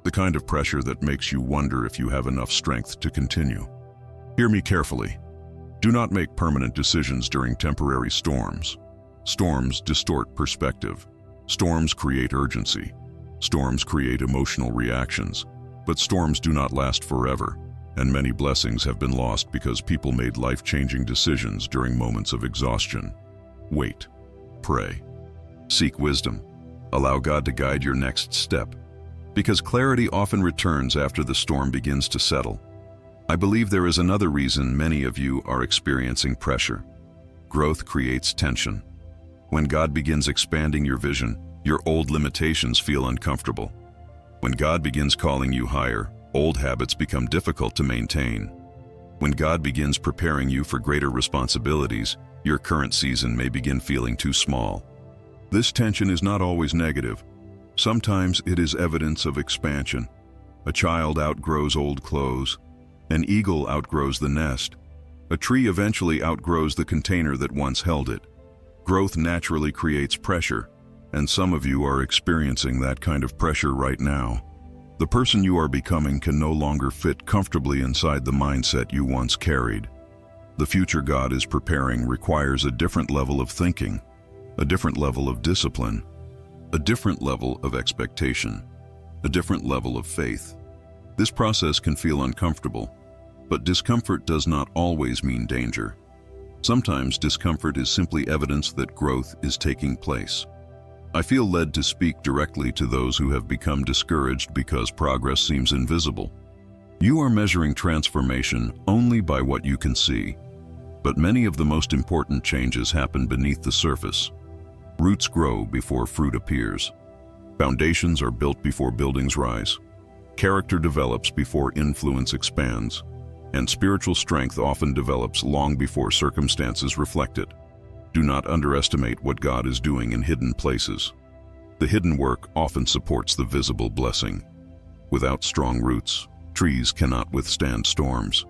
The kind of pressure that makes you wonder if you have enough strength to continue. Hear me carefully. Do not make permanent decisions during temporary storms. Storms distort perspective. Storms create urgency. Storms create emotional reactions. But storms do not last forever, and many blessings have been lost because people made life-changing decisions during moments of exhaustion. Wait. Pray. Seek wisdom. Allow God to guide your next step, because clarity often returns after the storm begins to settle. I believe there is another reason many of you are experiencing pressure. Growth creates tension. When God begins expanding your vision, your old limitations feel uncomfortable. When God begins calling you higher, old habits become difficult to maintain. When God begins preparing you for greater responsibilities, your current season may begin feeling too small. This tension is not always negative. Sometimes it is evidence of expansion. A child outgrows old clothes. An eagle outgrows the nest. A tree eventually outgrows the container that once held it. Growth naturally creates pressure, and some of you are experiencing that kind of pressure right now. The person you are becoming can no longer fit comfortably inside the mindset you once carried. The future God is preparing requires a different level of thinking, a different level of discipline, a different level of expectation, a different level of faith. This process can feel uncomfortable, but discomfort does not always mean danger. Sometimes discomfort is simply evidence that growth is taking place. I feel led to speak directly to those who have become discouraged because progress seems invisible. You are measuring transformation only by what you can see, but many of the most important changes happen beneath the surface. Roots grow before fruit appears. Foundations are built before buildings rise. Character develops before influence expands, and spiritual strength often develops long before circumstances reflect it. Do not underestimate what God is doing in hidden places. The hidden work often supports the visible blessing. Without strong roots, trees cannot withstand storms.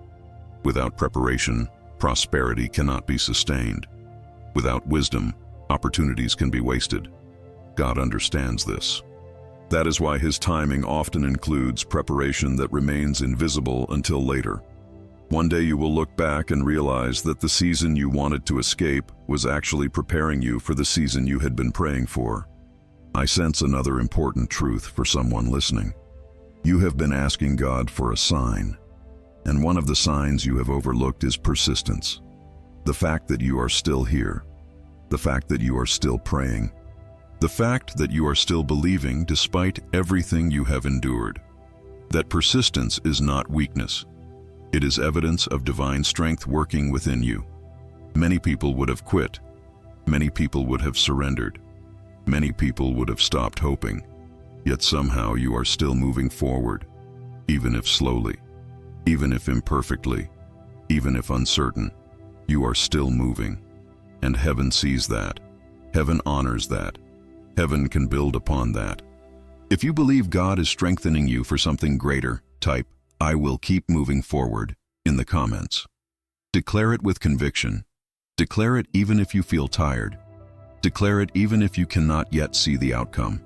Without preparation, Prosperity cannot be sustained. Without wisdom, opportunities can be wasted. God understands this. That is why His timing often includes preparation that remains invisible until later. One day you will look back and realize that the season you wanted to escape was actually preparing you for the season you had been praying for. I sense another important truth for someone listening. You have been asking God for a sign, and one of the signs you have overlooked is persistence. The fact that you are still here, the fact that you are still praying, the fact that you are still believing despite everything you have endured. That persistence is not weakness. It is evidence of divine strength working within you. Many people would have quit. Many people would have surrendered. Many people would have stopped hoping. Yet somehow you are still moving forward, even if slowly, even if imperfectly, even if uncertain. You are still moving. And heaven sees that. Heaven honors that. Heaven can build upon that. If you believe God is strengthening you for something greater, type, "I will keep moving forward," in the comments. Declare it with conviction. Declare it even if you feel tired. Declare it even if you cannot yet see the outcome.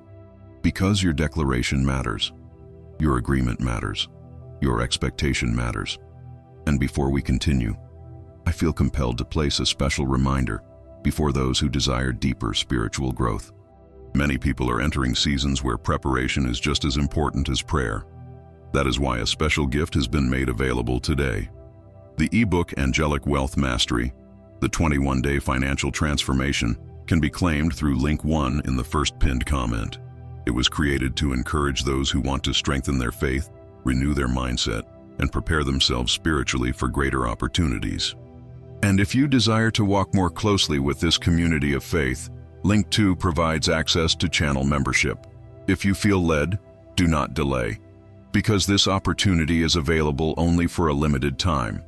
Because your declaration matters. Your agreement matters. Your expectation matters. And before we continue, I feel compelled to place a special reminder before those who desire deeper spiritual growth. Many people are entering seasons where preparation is just as important as prayer. That is why a special gift has been made available today. The ebook Angelic Wealth Mastery, the 21-day financial transformation, can be claimed through link 1 in the first pinned comment. It was created to encourage those who want to strengthen their faith, renew their mindset, and prepare themselves spiritually for greater opportunities. And if you desire to walk more closely with this community of faith, link 2 provides access to channel membership. If you feel led, do not delay, because this opportunity is available only for a limited time.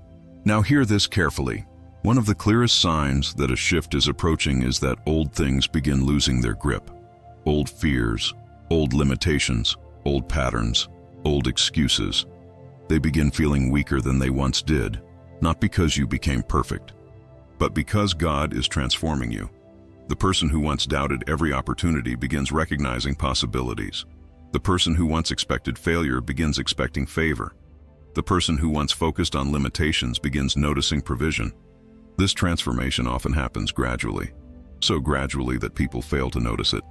Now hear this carefully. One of the clearest signs that a shift is approaching is that old things begin losing their grip. Old fears, old limitations, old patterns, old excuses. They begin feeling weaker than they once did, not because you became perfect, but because God is transforming you. The person who once doubted every opportunity begins recognizing possibilities. The person who once expected failure begins expecting favor. The person who once focused on limitations begins noticing provision. This transformation often happens gradually, so gradually that people fail to notice it.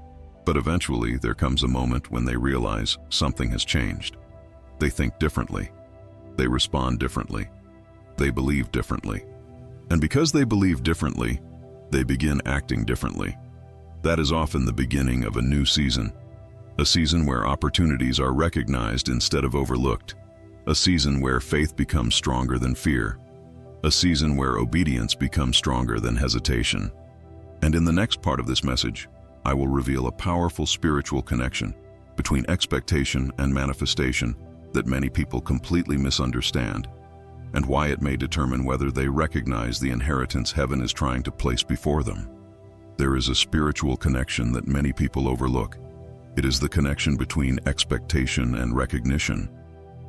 But eventually there comes a moment when they realize something has changed. They think differently. They respond differently. They believe differently. And because they believe differently, they begin acting differently. That is often the beginning of a new season. A season where opportunities are recognized instead of overlooked. A season where faith becomes stronger than fear. A season where obedience becomes stronger than hesitation. And in the next part of this message, I will reveal a powerful spiritual connection between expectation and manifestation that many people completely misunderstand, and why it may determine whether they recognize the inheritance heaven is trying to place before them. There is a spiritual connection that many people overlook. It is the connection between expectation and recognition.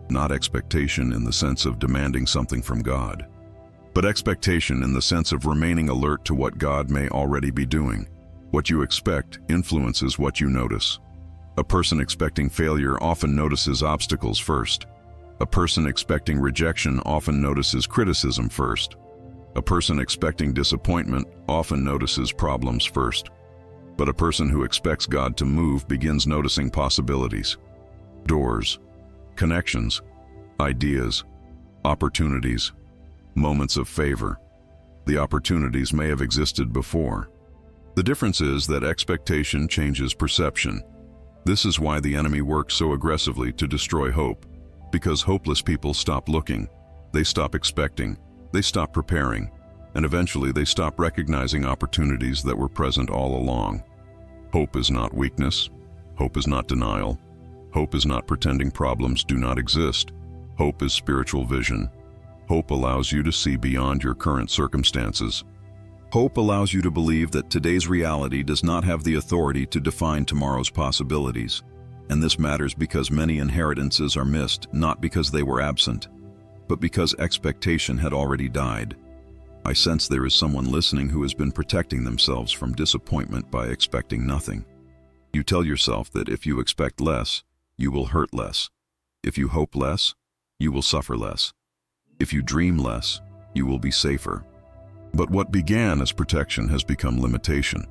Not expectation in the sense of demanding something from God, but expectation in the sense of remaining alert to what God may already be doing. What you expect influences what you notice. A person expecting failure often notices obstacles first. A person expecting rejection often notices criticism first. A person expecting disappointment often notices problems first. But a person who expects God to move begins noticing possibilities, doors, connections, ideas, opportunities, moments of favor. The opportunities may have existed before. The difference is that expectation changes perception. This is why the enemy works so aggressively to destroy hope. Because hopeless people stop looking, they stop expecting, they stop preparing, and eventually they stop recognizing opportunities that were present all along. Hope is not weakness. Hope is not denial. Hope is not pretending problems do not exist. Hope is spiritual vision. Hope allows you to see beyond your current circumstances. Hope allows you to believe that today's reality does not have the authority to define tomorrow's possibilities. And this matters because many inheritances are missed, not because they were absent, but because expectation had already died. I sense there is someone listening who has been protecting themselves from disappointment by expecting nothing. You tell yourself that if you expect less, you will hurt less. If you hope less, you will suffer less. If you dream less, you will be safer. But what began as protection has become limitation.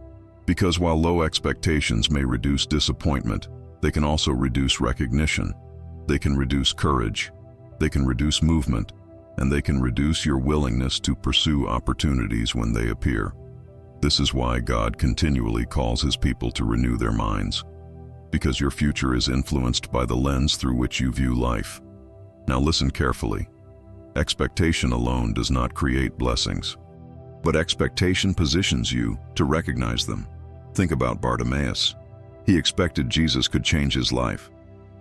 Because while low expectations may reduce disappointment, they can also reduce recognition. They can reduce courage. They can reduce movement. And they can reduce your willingness to pursue opportunities when they appear. This is why God continually calls His people to renew their minds. Because your future is influenced by the lens through which you view life. Now listen carefully. Expectation alone does not create blessings. But expectation positions you to recognize them. Think about Bartimaeus. He expected Jesus could change his life.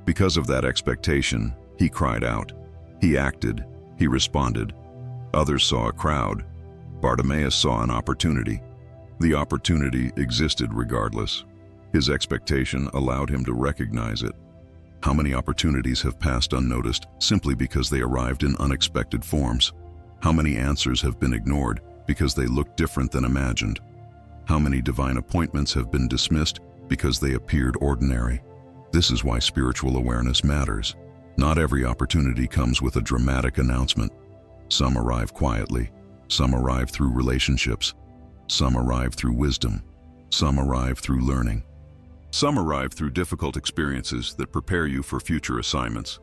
Because of that expectation, he cried out. He acted. He responded. Others saw a crowd. Bartimaeus saw an opportunity. The opportunity existed regardless. His expectation allowed him to recognize it. How many opportunities have passed unnoticed simply because they arrived in unexpected forms? How many answers have been ignored because they looked different than imagined? How many divine appointments have been dismissed because they appeared ordinary? This is why spiritual awareness matters. Not every opportunity comes with a dramatic announcement. Some arrive quietly. Some arrive through relationships. Some arrive through wisdom. Some arrive through learning. Some arrive through difficult experiences that prepare you for future assignments.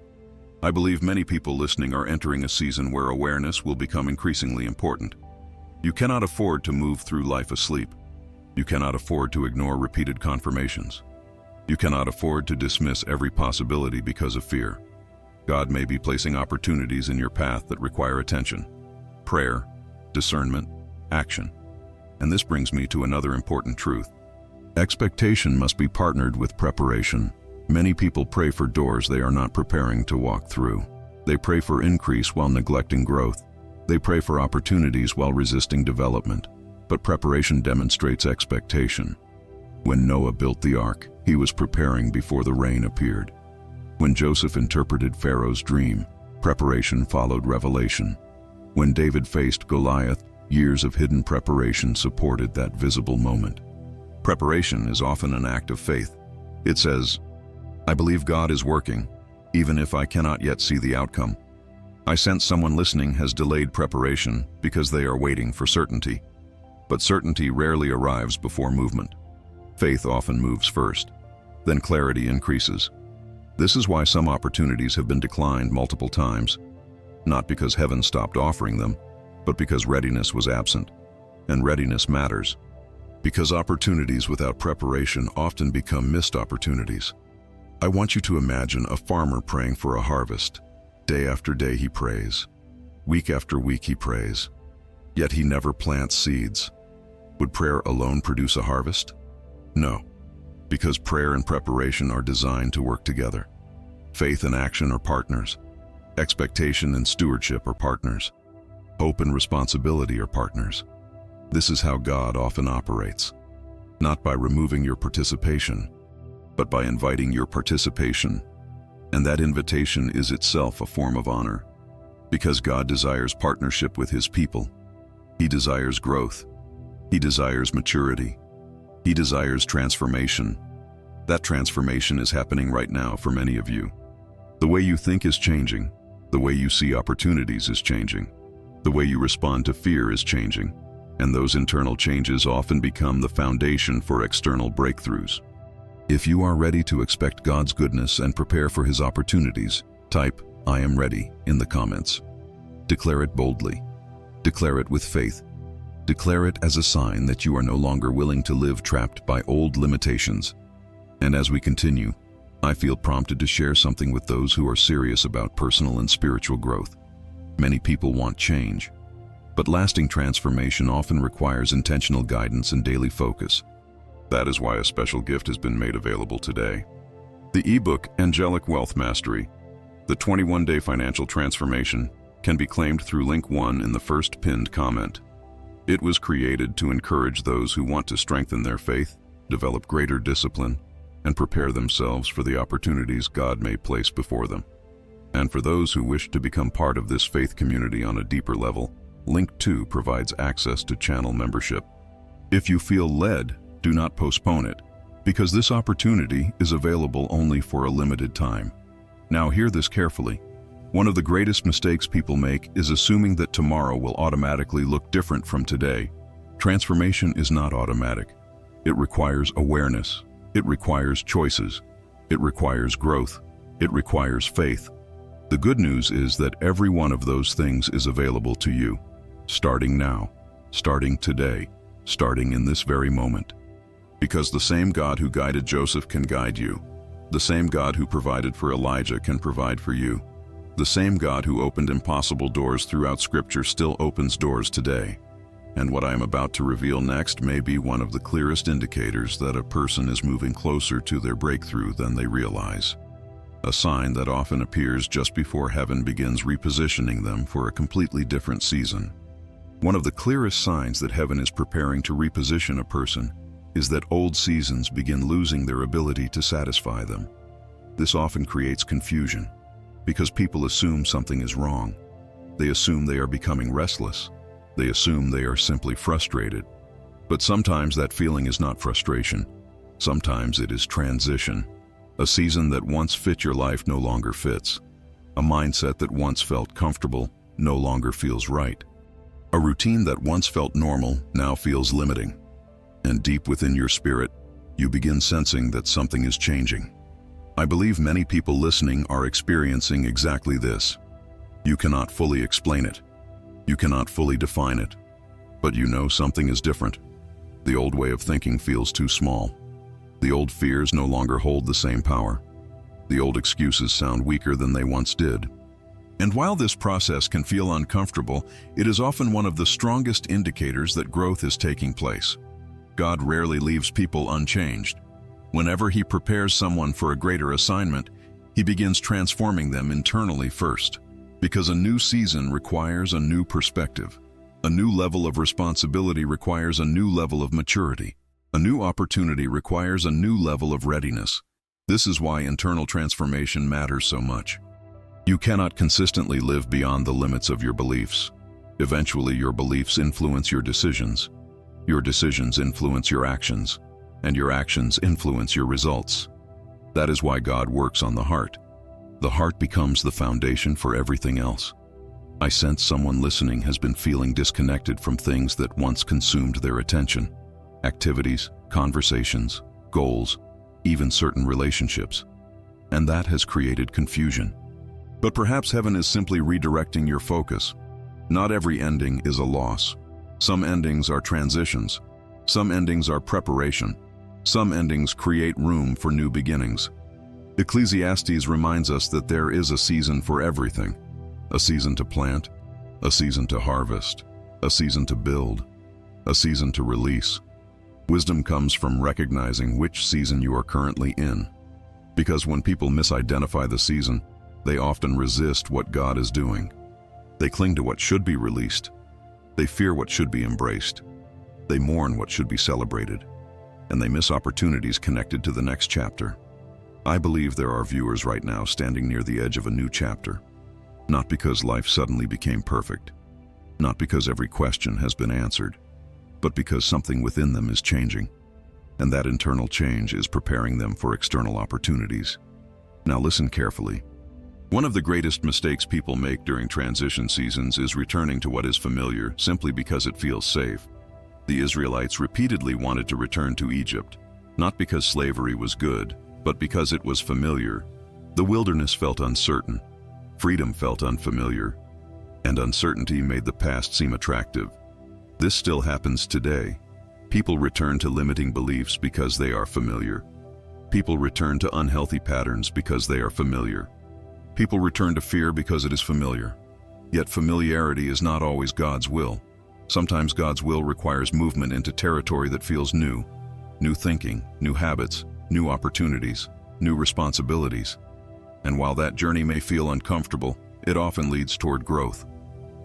I believe many people listening are entering a season where awareness will become increasingly important. You cannot afford to move through life asleep. You cannot afford to ignore repeated confirmations. You cannot afford to dismiss every possibility because of fear. God may be placing opportunities in your path that require attention, prayer, discernment, action. And this brings me to another important truth. Expectation must be partnered with preparation. Many people pray for doors they are not preparing to walk through. They pray for increase while neglecting growth. They pray for opportunities while resisting development. But preparation demonstrates expectation. When Noah built the ark, he was preparing before the rain appeared. When Joseph interpreted Pharaoh's dream, preparation followed revelation. When David faced Goliath, years of hidden preparation supported that visible moment. Preparation is often an act of faith. It says, I believe God is working, even if I cannot yet see the outcome. I sense someone listening has delayed preparation because they are waiting for certainty. But certainty rarely arrives before movement. Faith often moves first. Then clarity increases. This is why some opportunities have been declined multiple times. Not because heaven stopped offering them, but because readiness was absent. And readiness matters. Because opportunities without preparation often become missed opportunities. I want you to imagine a farmer praying for a harvest. Day after day he prays. Week after week he prays. Yet he never plants seeds. Would prayer alone produce a harvest? No, because prayer and preparation are designed to work together. Faith and action are partners. Expectation and stewardship are partners. Hope and responsibility are partners. This is how God often operates. Not by removing your participation, but by inviting your participation. And that invitation is itself a form of honor. Because God desires partnership with His people. He desires growth. He desires maturity. He desires transformation. That transformation is happening right now for many of you. The way you think is changing. The way you see opportunities is changing. The way you respond to fear is changing. And those internal changes often become the foundation for external breakthroughs. If you are ready to expect God's goodness and prepare for His opportunities, type, I am ready, in the comments. Declare it boldly. Declare it with faith. Declare it as a sign that you are no longer willing to live trapped by old limitations. And as we continue, I feel prompted to share something with those who are serious about personal and spiritual growth. Many people want change, but lasting transformation often requires intentional guidance and daily focus. That is why a special gift has been made available today. The ebook, Angelic Wealth Mastery, the 21-day financial transformation, can be claimed through link 1 in the first pinned comment. It was created to encourage those who want to strengthen their faith, develop greater discipline, and prepare themselves for the opportunities God may place before them. And for those who wish to become part of this faith community on a deeper level, Link 2 provides access to channel membership. If you feel led, do not postpone it, because this opportunity is available only for a limited time. Now hear this carefully. One of the greatest mistakes people make is assuming that tomorrow will automatically look different from today. Transformation is not automatic. It requires awareness. It requires choices. It requires growth. It requires faith. The good news is that every one of those things is available to you, starting now, starting today, starting in this very moment. Because the same God who guided Joseph can guide you. The same God who provided for Elijah can provide for you. The same God who opened impossible doors throughout Scripture still opens doors today. And what I am about to reveal next may be one of the clearest indicators that a person is moving closer to their breakthrough than they realize. A sign that often appears just before heaven begins repositioning them for a completely different season. One of the clearest signs that heaven is preparing to reposition a person is that old seasons begin losing their ability to satisfy them. This often creates confusion, because people assume something is wrong. They assume they are becoming restless. They assume they are simply frustrated. But sometimes that feeling is not frustration. Sometimes it is transition. A season that once fit your life no longer fits. A mindset that once felt comfortable no longer feels right. A routine that once felt normal now feels limiting. And deep within your spirit, you begin sensing that something is changing. I believe many people listening are experiencing exactly this. You cannot fully explain it. You cannot fully define it. But you know something is different. The old way of thinking feels too small. The old fears no longer hold the same power. The old excuses sound weaker than they once did. And while this process can feel uncomfortable, it is often one of the strongest indicators that growth is taking place. God rarely leaves people unchanged. Whenever He prepares someone for a greater assignment, He begins transforming them internally first. Because a new season requires a new perspective. A new level of responsibility requires a new level of maturity. A new opportunity requires a new level of readiness. This is why internal transformation matters so much. You cannot consistently live beyond the limits of your beliefs. Eventually, your beliefs influence your decisions. Your decisions influence your actions, and your actions influence your results. That is why God works on the heart. The heart becomes the foundation for everything else. I sense someone listening has been feeling disconnected from things that once consumed their attention. Activities, conversations, goals, even certain relationships. And that has created confusion. But perhaps heaven is simply redirecting your focus. Not every ending is a loss. Some endings are transitions. Some endings are preparation. Some endings create room for new beginnings. Ecclesiastes reminds us that there is a season for everything. A season to plant, a season to harvest, a season to build, a season to release. Wisdom comes from recognizing which season you are currently in. Because when people misidentify the season, they often resist what God is doing. They cling to what should be released. They fear what should be embraced. They mourn what should be celebrated. And they miss opportunities connected to the next chapter. I believe there are viewers right now standing near the edge of a new chapter. Not because life suddenly became perfect. Not because every question has been answered. But because something within them is changing. And that internal change is preparing them for external opportunities. Now listen carefully. One of the greatest mistakes people make during transition seasons is returning to what is familiar simply because it feels safe. The Israelites repeatedly wanted to return to Egypt, not because slavery was good, but because it was familiar. The wilderness felt uncertain, freedom felt unfamiliar, and uncertainty made the past seem attractive. This still happens today. People return to limiting beliefs because they are familiar. People return to unhealthy patterns because they are familiar. People return to fear because it is familiar. Yet familiarity is not always God's will. Sometimes God's will requires movement into territory that feels new. New thinking, new habits, new opportunities, new responsibilities. And while that journey may feel uncomfortable, it often leads toward growth.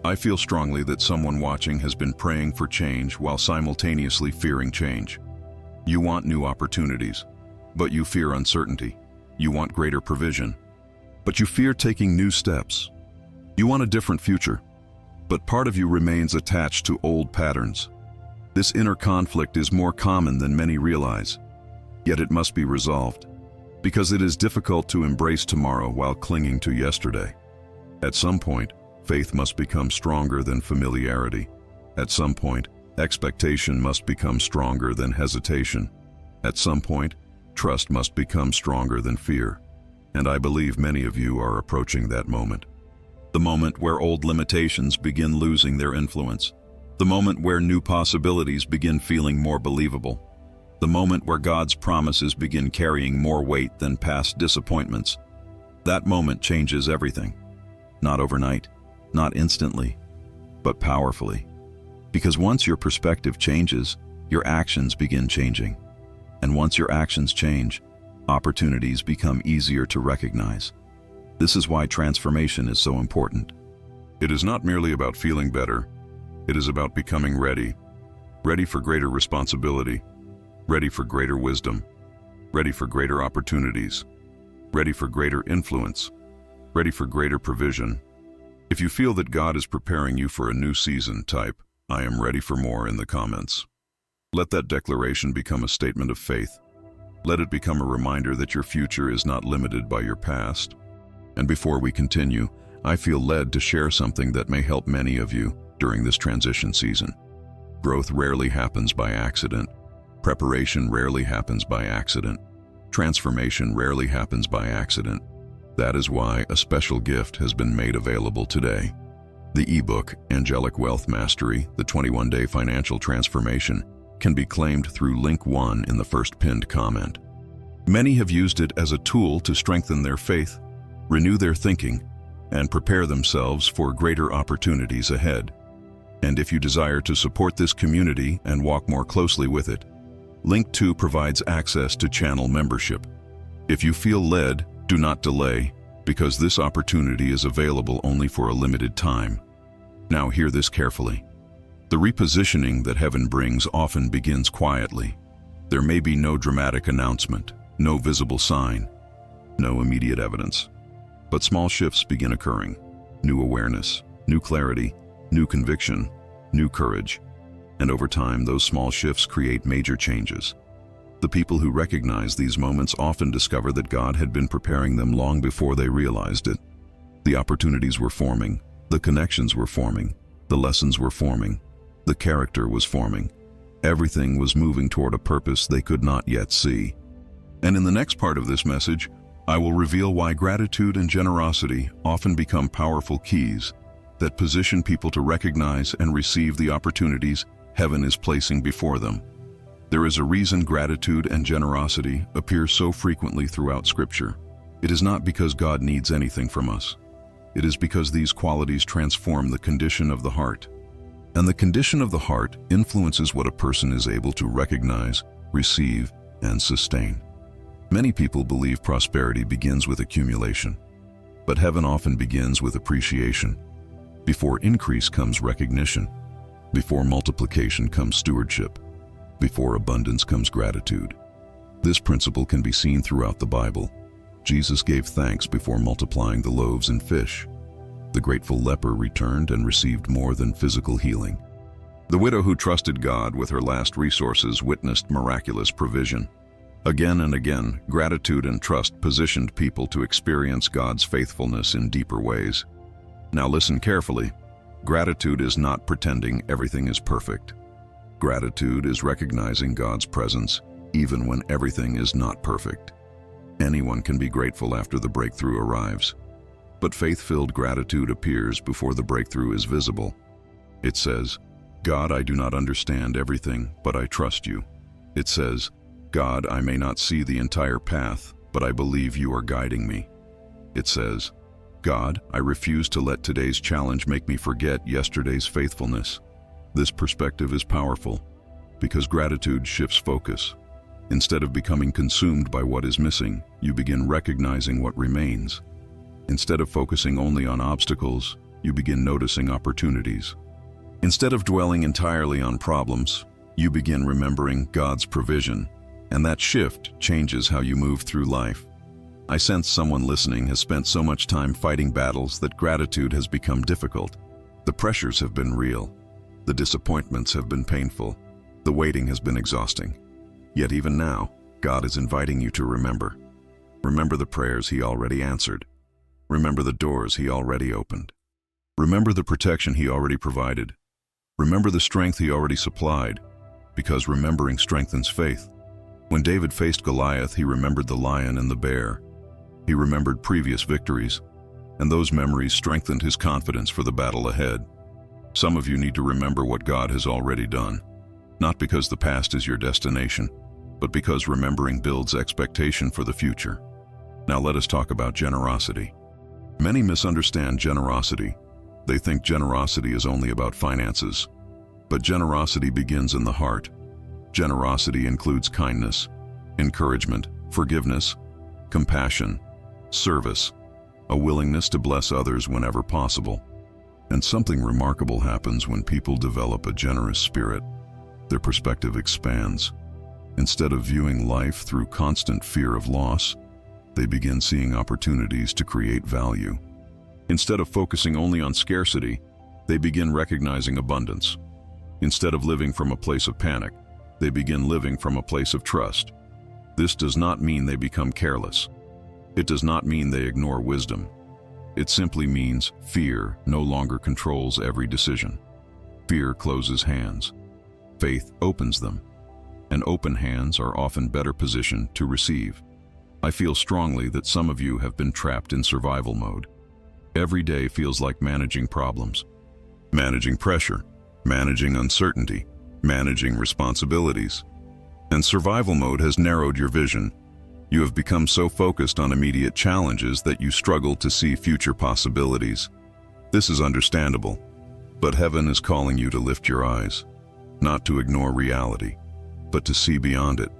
I feel strongly that someone watching has been praying for change while simultaneously fearing change. You want new opportunities, but you fear uncertainty. You want greater provision, but you fear taking new steps. You want a different future, but part of you remains attached to old patterns. This inner conflict is more common than many realize, yet it must be resolved, because it is difficult to embrace tomorrow while clinging to yesterday. At some point, faith must become stronger than familiarity. At some point, expectation must become stronger than hesitation. At some point, trust must become stronger than fear. And I believe many of you are approaching that moment. The moment where old limitations begin losing their influence. The moment where new possibilities begin feeling more believable. The moment where God's promises begin carrying more weight than past disappointments. That moment changes everything. Not overnight, not instantly, but powerfully. Because once your perspective changes, your actions begin changing. And once your actions change, opportunities become easier to recognize. This is why transformation is so important. It is not merely about feeling better. It is about becoming ready. Ready for greater responsibility. Ready for greater wisdom. Ready for greater opportunities. Ready for greater influence. Ready for greater provision. If you feel that God is preparing you for a new season, type, "I am ready for more" in the comments. Let that declaration become a statement of faith. Let it become a reminder that your future is not limited by your past. And before we continue, I feel led to share something that may help many of you during this transition season. Growth rarely happens by accident. Preparation rarely happens by accident. Transformation rarely happens by accident. That is why a special gift has been made available today. The ebook, Angelic Wealth Mastery, the 21-Day Financial Transformation, can be claimed through link 1 in the first pinned comment. Many have used it as a tool to strengthen their faith, renew their thinking, and prepare themselves for greater opportunities ahead. And if you desire to support this community and walk more closely with it, Link 2 provides access to channel membership. If you feel led, do not delay, because this opportunity is available only for a limited time. Now hear this carefully. The repositioning that heaven brings often begins quietly. There may be no dramatic announcement, no visible sign, no immediate evidence. But small shifts begin occurring. New awareness, new clarity, new conviction, new courage. And over time, those small shifts create major changes. The people who recognize these moments often discover that God had been preparing them long before they realized it. The opportunities were forming, the connections were forming, the lessons were forming, the character was forming. Everything was moving toward a purpose they could not yet see. And in the next part of this message, I will reveal why gratitude and generosity often become powerful keys that position people to recognize and receive the opportunities heaven is placing before them. There is a reason gratitude and generosity appear so frequently throughout Scripture. It is not because God needs anything from us. It is because these qualities transform the condition of the heart. And the condition of the heart influences what a person is able to recognize, receive, and sustain. Many people believe prosperity begins with accumulation, but heaven often begins with appreciation. Before increase comes recognition. Before multiplication comes stewardship. Before abundance comes gratitude. This principle can be seen throughout the Bible. Jesus gave thanks before multiplying the loaves and fish. The grateful leper returned and received more than physical healing. The widow who trusted God with her last resources witnessed miraculous provision. Again and again, gratitude and trust positioned people to experience God's faithfulness in deeper ways. Now listen carefully. Gratitude is not pretending everything is perfect. Gratitude is recognizing God's presence even when everything is not perfect. Anyone can be grateful after the breakthrough arrives. But faith-filled gratitude appears before the breakthrough is visible. It says, "God, I do not understand everything, but I trust you." It says, "God, I may not see the entire path, but I believe you are guiding me." It says, "God, I refuse to let today's challenge make me forget yesterday's faithfulness." This perspective is powerful because gratitude shifts focus. Instead of becoming consumed by what is missing, you begin recognizing what remains. Instead of focusing only on obstacles, you begin noticing opportunities. Instead of dwelling entirely on problems, you begin remembering God's provision. And that shift changes how you move through life. I sense someone listening has spent so much time fighting battles that gratitude has become difficult. The pressures have been real. The disappointments have been painful. The waiting has been exhausting. Yet even now, God is inviting you to remember. Remember the prayers He already answered. Remember the doors He already opened. Remember the protection He already provided. Remember the strength He already supplied, because remembering strengthens faith. When David faced Goliath, he remembered the lion and the bear. He remembered previous victories, and those memories strengthened his confidence for the battle ahead. Some of you need to remember what God has already done, not because the past is your destination, but because remembering builds expectation for the future. Now let us talk about generosity. Many misunderstand generosity. They think generosity is only about finances. But generosity begins in the heart. Generosity includes kindness, encouragement, forgiveness, compassion, service, a willingness to bless others whenever possible. And something remarkable happens when people develop a generous spirit. Their perspective expands. Instead of viewing life through constant fear of loss, they begin seeing opportunities to create value. Instead of focusing only on scarcity, they begin recognizing abundance. Instead of living from a place of panic, they begin living from a place of trust. This does not mean they become careless. It does not mean they ignore wisdom. It simply means fear no longer controls every decision. Fear closes hands. Faith opens them. And open hands are often better positioned to receive. I feel strongly that some of you have been trapped in survival mode. Every day feels like managing problems, managing pressure, managing uncertainty, managing responsibilities. And survival mode has narrowed your vision. You have become so focused on immediate challenges that you struggle to see future possibilities. This is understandable, but heaven is calling you to lift your eyes, not to ignore reality, but to see beyond it,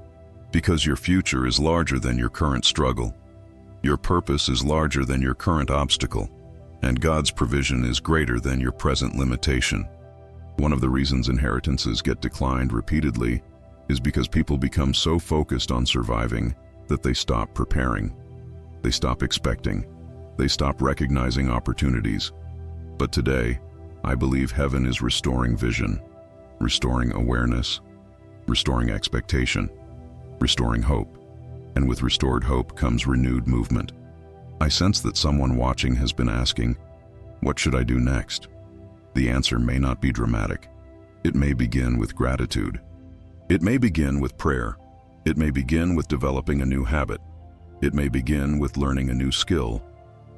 because your future is larger than your current struggle. Your purpose is larger than your current obstacle, and God's provision is greater than your present limitation. One of the reasons inheritances get declined repeatedly is because people become so focused on surviving that they stop preparing. They stop expecting. They stop recognizing opportunities. But today, I believe heaven is restoring vision, restoring awareness, restoring expectation, restoring hope. And with restored hope comes renewed movement. I sense that someone watching has been asking, what should I do next? The answer may not be dramatic. It may begin with gratitude. It may begin with prayer. It may begin with developing a new habit. It may begin with learning a new skill.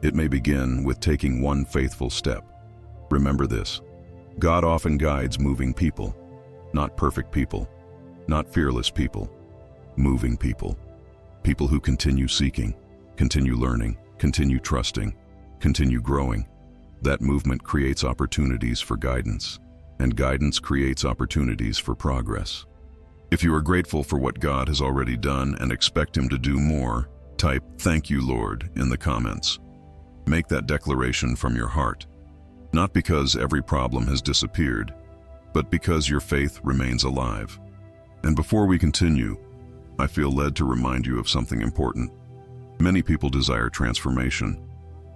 It may begin with taking one faithful step. Remember this: God often guides moving people, not perfect people, not fearless people, moving people. People who continue seeking, continue learning, continue trusting, continue growing. That movement creates opportunities for guidance, and guidance creates opportunities for progress. If you are grateful for what God has already done and expect Him to do more, type "Thank you, Lord" in the comments. Make that declaration from your heart, not because every problem has disappeared, but because your faith remains alive. And before we continue, I feel led to remind you of something important. Many people desire transformation,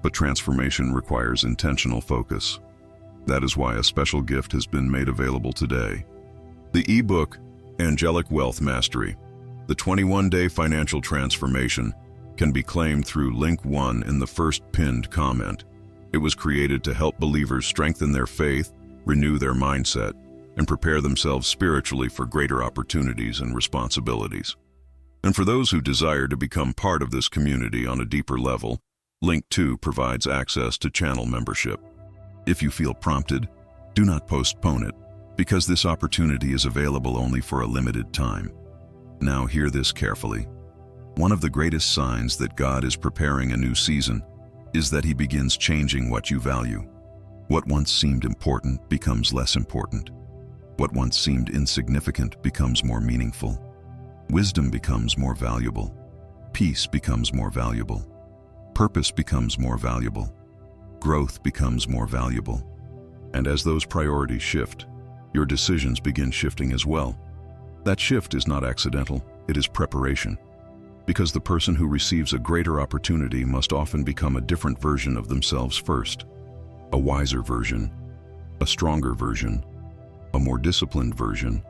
but transformation requires intentional focus. That is why a special gift has been made available today. The ebook, Angelic Wealth Mastery, the 21-day financial transformation, can be claimed through link 1 in the first pinned comment. It was created to help believers strengthen their faith, renew their mindset, and prepare themselves spiritually for greater opportunities and responsibilities. And for those who desire to become part of this community on a deeper level, link 2 provides access to channel membership. If you feel prompted, do not postpone it, because this opportunity is available only for a limited time. Now hear this carefully. One of the greatest signs that God is preparing a new season is that He begins changing what you value. What once seemed important becomes less important. What once seemed insignificant becomes more meaningful. Wisdom becomes more valuable. Peace becomes more valuable. Purpose becomes more valuable. Growth becomes more valuable. And as those priorities shift, your decisions begin shifting as well. That shift is not accidental, it is preparation. Because the person who receives a greater opportunity must often become a different version of themselves first. A wiser version, a stronger version, a more disciplined version,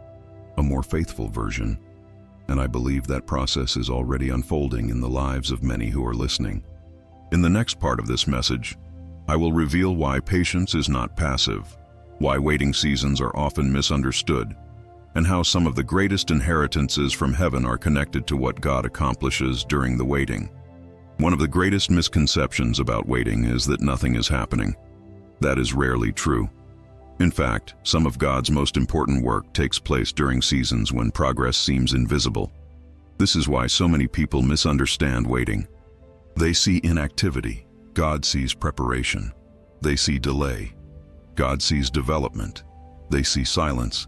a more faithful version, and I believe that process is already unfolding in the lives of many who are listening. In the next part of this message, I will reveal why patience is not passive, why waiting seasons are often misunderstood, and how some of the greatest inheritances from heaven are connected to what God accomplishes during the waiting. One of the greatest misconceptions about waiting is that nothing is happening. That is rarely true. In fact, some of God's most important work takes place during seasons when progress seems invisible. This is why so many people misunderstand waiting. They see inactivity. God sees preparation. They see delay. God sees development. They see silence.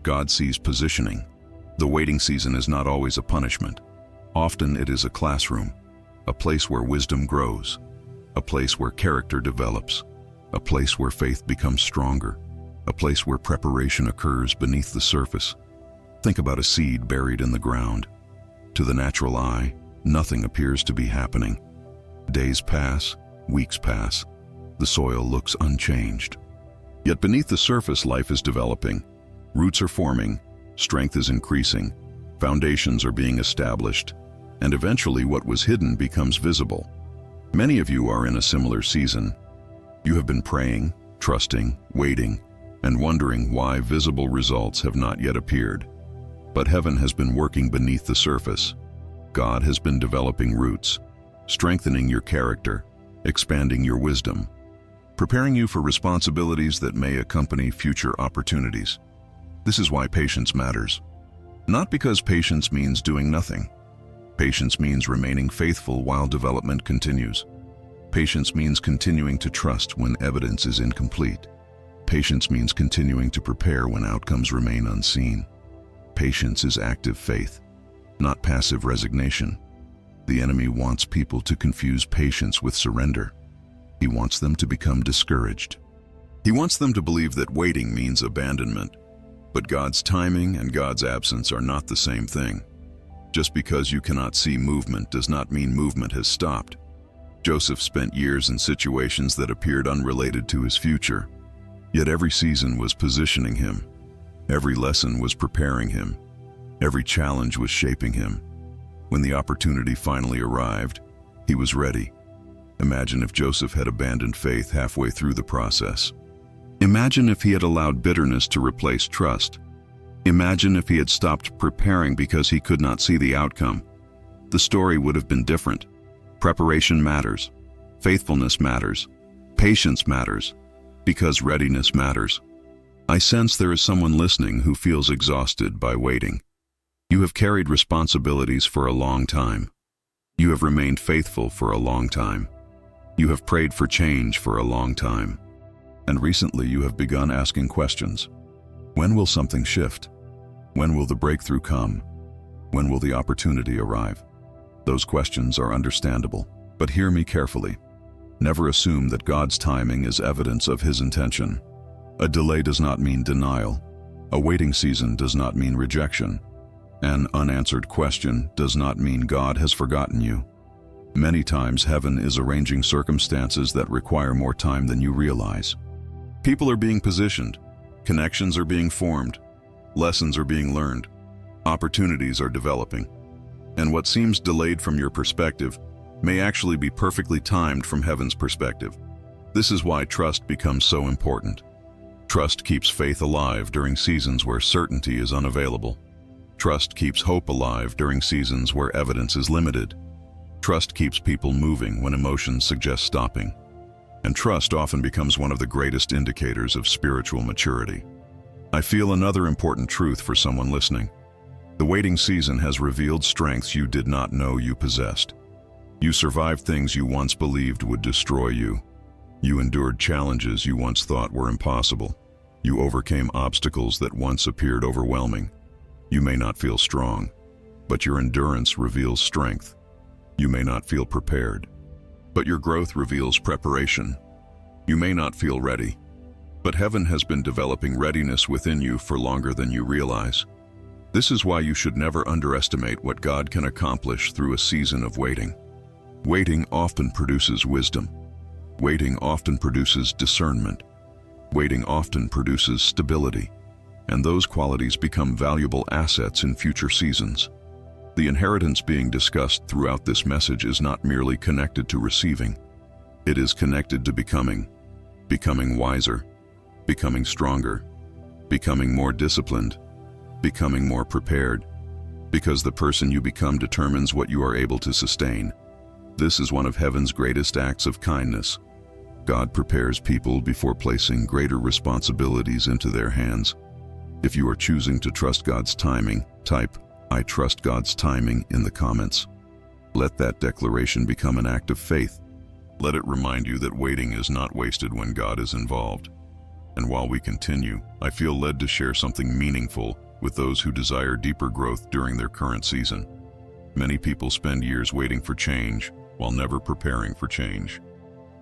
God sees positioning. The waiting season is not always a punishment. Often it is a classroom, a place where wisdom grows, a place where character develops, a place where faith becomes stronger, a place where preparation occurs beneath the surface. Think about a seed buried in the ground. To the natural eye, nothing appears to be happening. Days pass, weeks pass. The soil looks unchanged. Yet beneath the surface, life is developing. Roots are forming, strength is increasing, foundations are being established, and eventually what was hidden becomes visible. Many of you are in a similar season. You have been praying, trusting, waiting, and wondering why visible results have not yet appeared. But heaven has been working beneath the surface. God has been developing roots, strengthening your character, expanding your wisdom, preparing you for responsibilities that may accompany future opportunities. This is why patience matters. Not because patience means doing nothing. Patience means remaining faithful while development continues. Patience means continuing to trust when evidence is incomplete. Patience means continuing to prepare when outcomes remain unseen. Patience is active faith, not passive resignation. The enemy wants people to confuse patience with surrender. He wants them to become discouraged. He wants them to believe that waiting means abandonment. But God's timing and God's absence are not the same thing. Just because you cannot see movement does not mean movement has stopped. Joseph spent years in situations that appeared unrelated to his future. Yet every season was positioning him. Every lesson was preparing him. Every challenge was shaping him. When the opportunity finally arrived, he was ready. Imagine if Joseph had abandoned faith halfway through the process. Imagine if he had allowed bitterness to replace trust. Imagine if he had stopped preparing because he could not see the outcome. The story would have been different. Preparation matters. Faithfulness matters. Patience matters. Because readiness matters. I sense there is someone listening who feels exhausted by waiting. You have carried responsibilities for a long time. You have remained faithful for a long time. You have prayed for change for a long time. And recently you have begun asking questions. When will something shift? When will the breakthrough come? When will the opportunity arrive? Those questions are understandable, but hear me carefully. Never assume that God's timing is evidence of His intention. A delay does not mean denial. A waiting season does not mean rejection. An unanswered question does not mean God has forgotten you. Many times heaven is arranging circumstances that require more time than you realize. People are being positioned, connections are being formed, lessons are being learned, opportunities are developing. And what seems delayed from your perspective may actually be perfectly timed from heaven's perspective. This is why trust becomes so important. Trust keeps faith alive during seasons where certainty is unavailable. Trust keeps hope alive during seasons where evidence is limited. Trust keeps people moving when emotions suggest stopping. And trust often becomes one of the greatest indicators of spiritual maturity. I feel another important truth for someone listening. The waiting season has revealed strengths you did not know you possessed. You survived things you once believed would destroy you. You endured challenges you once thought were impossible. You overcame obstacles that once appeared overwhelming. You may not feel strong, but your endurance reveals strength. You may not feel prepared, but your growth reveals preparation. You may not feel ready, but heaven has been developing readiness within you for longer than you realize. This is why you should never underestimate what God can accomplish through a season of waiting. Waiting often produces wisdom. Waiting often produces discernment. Waiting often produces stability, and those qualities become valuable assets in future seasons. The inheritance being discussed throughout this message is not merely connected to receiving. It is connected to becoming wiser, becoming stronger, becoming more disciplined, becoming more prepared, because the person you become determines what you are able to sustain. This is one of heaven's greatest acts of kindness. God prepares people before placing greater responsibilities into their hands. If you are choosing to trust God's timing, type, "I trust God's timing" in the comments. Let that declaration become an act of faith. Let it remind you that waiting is not wasted when God is involved. And while we continue, I feel led to share something meaningful with those who desire deeper growth during their current season. Many people spend years waiting for change while never preparing for change.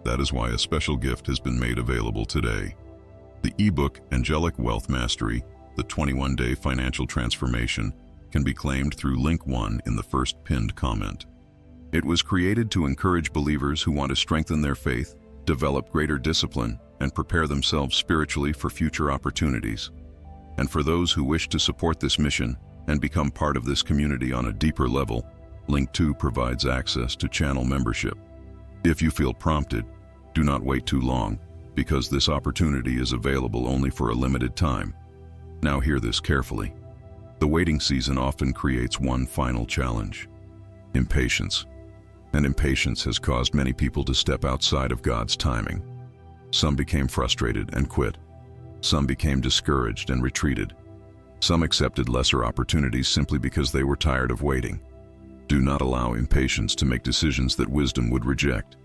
That is why a special gift has been made available today. The ebook Angelic Wealth Mastery, the 21-day financial transformation, can be claimed through link 1 in the first pinned comment. It was created to encourage believers who want to strengthen their faith, develop greater discipline, and prepare themselves spiritually for future opportunities. And for those who wish to support this mission and become part of this community on a deeper level, link 2 provides access to channel membership. If you feel prompted, do not wait too long, because this opportunity is available only for a limited time. Now hear this carefully. The waiting season often creates one final challenge: impatience. And impatience has caused many people to step outside of God's timing. Some became frustrated and quit. Some became discouraged and retreated. Some accepted lesser opportunities simply because they were tired of waiting. Do not allow impatience to make decisions that wisdom would reject.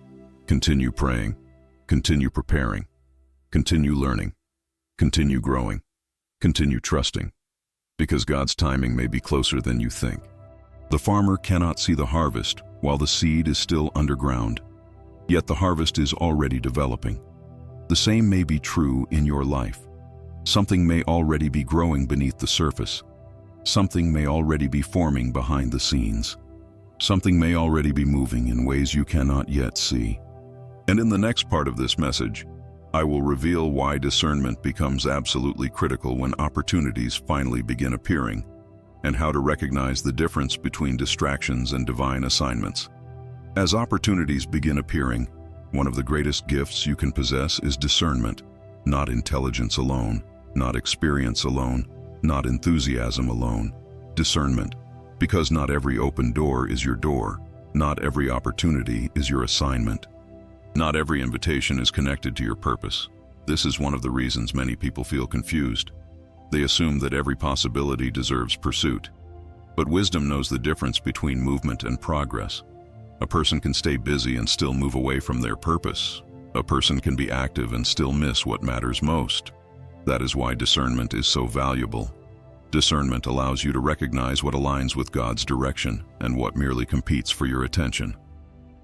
Continue praying, continue preparing, continue learning, continue growing, continue trusting, because God's timing may be closer than you think. The farmer cannot see the harvest while the seed is still underground, yet the harvest is already developing. The same may be true in your life. Something may already be growing beneath the surface. Something may already be forming behind the scenes. Something may already be moving in ways you cannot yet see. And in the next part of this message, I will reveal why discernment becomes absolutely critical when opportunities finally begin appearing, and how to recognize the difference between distractions and divine assignments. As opportunities begin appearing, one of the greatest gifts you can possess is discernment, not intelligence alone, not experience alone, not enthusiasm alone. Discernment, because not every open door is your door, not every opportunity is your assignment. Not every invitation is connected to your purpose. This is one of the reasons many people feel confused. They assume that every possibility deserves pursuit. But wisdom knows the difference between movement and progress. A person can stay busy and still move away from their purpose. A person can be active and still miss what matters most. That is why discernment is so valuable. Discernment allows you to recognize what aligns with God's direction and what merely competes for your attention.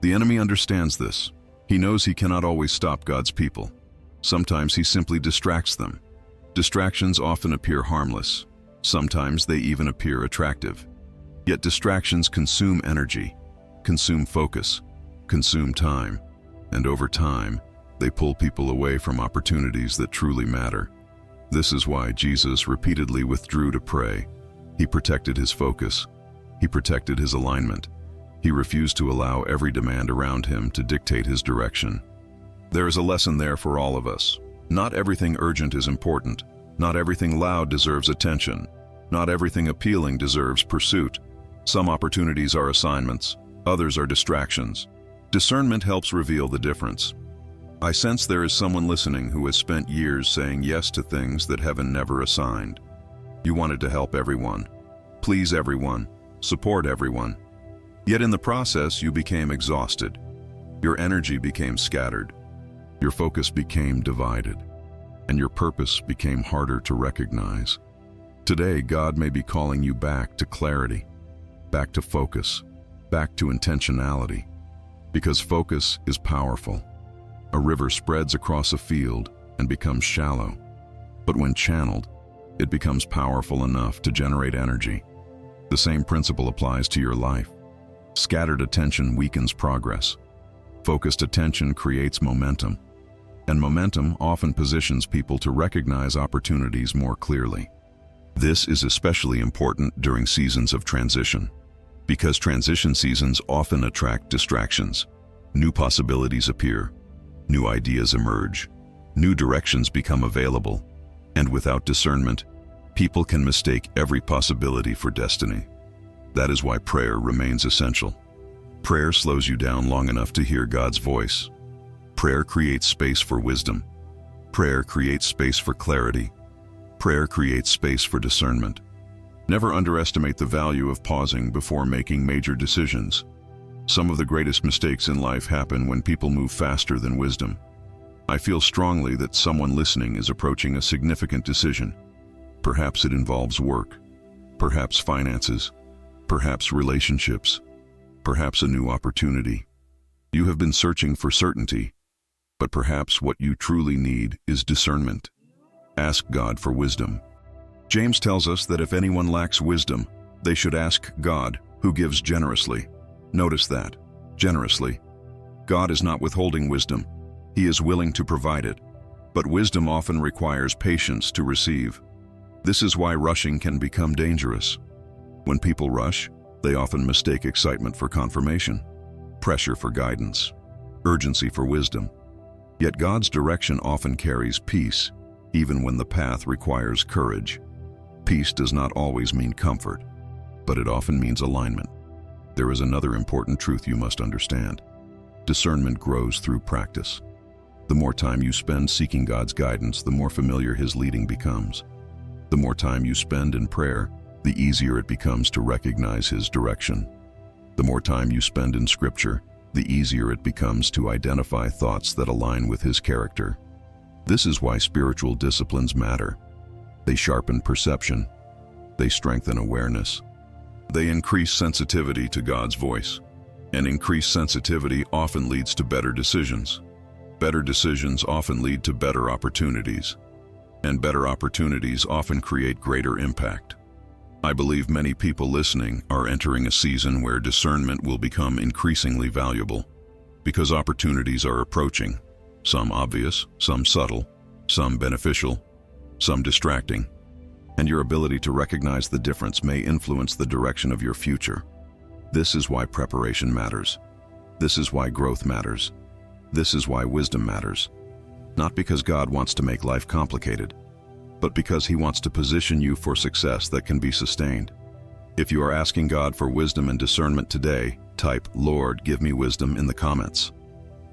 The enemy understands this. He knows he cannot always stop God's people. Sometimes he simply distracts them. Distractions often appear harmless. Sometimes they even appear attractive. Yet distractions consume energy, consume focus, consume time, and over time, they pull people away from opportunities that truly matter. This is why Jesus repeatedly withdrew to pray. He protected his focus. He protected his alignment. He refused to allow every demand around him to dictate his direction. There is a lesson there for all of us. Not everything urgent is important. Not everything loud deserves attention. Not everything appealing deserves pursuit. Some opportunities are assignments. Others are distractions. Discernment helps reveal the difference. I sense there is someone listening who has spent years saying yes to things that heaven never assigned. You wanted to help everyone, please everyone, support everyone. Yet in the process, you became exhausted. Your energy became scattered. Your focus became divided. And your purpose became harder to recognize. Today, God may be calling you back to clarity, back to focus, back to intentionality. Because focus is powerful. A river spreads across a field and becomes shallow. But when channeled, it becomes powerful enough to generate energy. The same principle applies to your life. Scattered attention weakens progress. Focused attention creates momentum. and momentum often positions people to recognize opportunities more clearly. This is especially important during seasons of transition, because transition seasons often attract distractions. New possibilities appear, new ideas emerge, new directions become available, and without discernment, people can mistake every possibility for destiny. That is why prayer remains essential. Prayer slows you down long enough to hear God's voice. Prayer creates space for wisdom. Prayer creates space for clarity. Prayer creates space for discernment. Never underestimate the value of pausing before making major decisions. Some of the greatest mistakes in life happen when people move faster than wisdom. I feel strongly that someone listening is approaching a significant decision. Perhaps it involves work, perhaps finances, perhaps relationships, perhaps a new opportunity. You have been searching for certainty, but perhaps what you truly need is discernment. Ask God for wisdom. James tells us that if anyone lacks wisdom, they should ask God, who gives generously. Notice that, generously. God is not withholding wisdom. He is willing to provide it. But wisdom often requires patience to receive. This is why rushing can become dangerous. When people rush, they often mistake excitement for confirmation, pressure for guidance, urgency for wisdom. Yet God's direction often carries peace, even when the path requires courage. Peace does not always mean comfort, but it often means alignment. There is another important truth you must understand. Discernment grows through practice. The more time you spend seeking God's guidance, the more familiar His leading becomes. The more time you spend in prayer, the easier it becomes to recognize His direction. The more time you spend in Scripture, the easier it becomes to identify thoughts that align with His character. This is why spiritual disciplines matter. They sharpen perception. They strengthen awareness. They increase sensitivity to God's voice. And increased sensitivity often leads to better decisions. Better decisions often lead to better opportunities. And better opportunities often create greater impact. I believe many people listening are entering a season where discernment will become increasingly valuable, because opportunities are approaching, some obvious, some subtle, some beneficial, some distracting, and your ability to recognize the difference may influence the direction of your future. This is why preparation matters. This is why growth matters. This is why wisdom matters. Not because God wants to make life complicated, but because He wants to position you for success that can be sustained. If you are asking God for wisdom and discernment today, type, "Lord, give me wisdom" in the comments.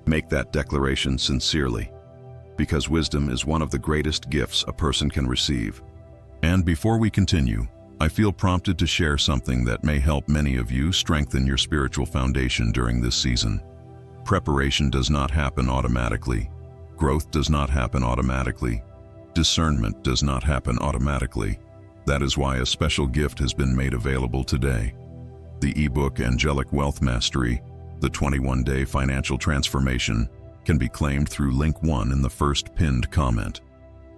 Make that declaration sincerely, because wisdom is one of the greatest gifts a person can receive. And before we continue, I feel prompted to share something that may help many of you strengthen your spiritual foundation during this season. Preparation does not happen automatically. Growth does not happen automatically. Discernment does not happen automatically. That is why a special gift has been made available today. The ebook Angelic Wealth Mastery, the 21-day financial transformation, can be claimed through link 1 in the first pinned comment.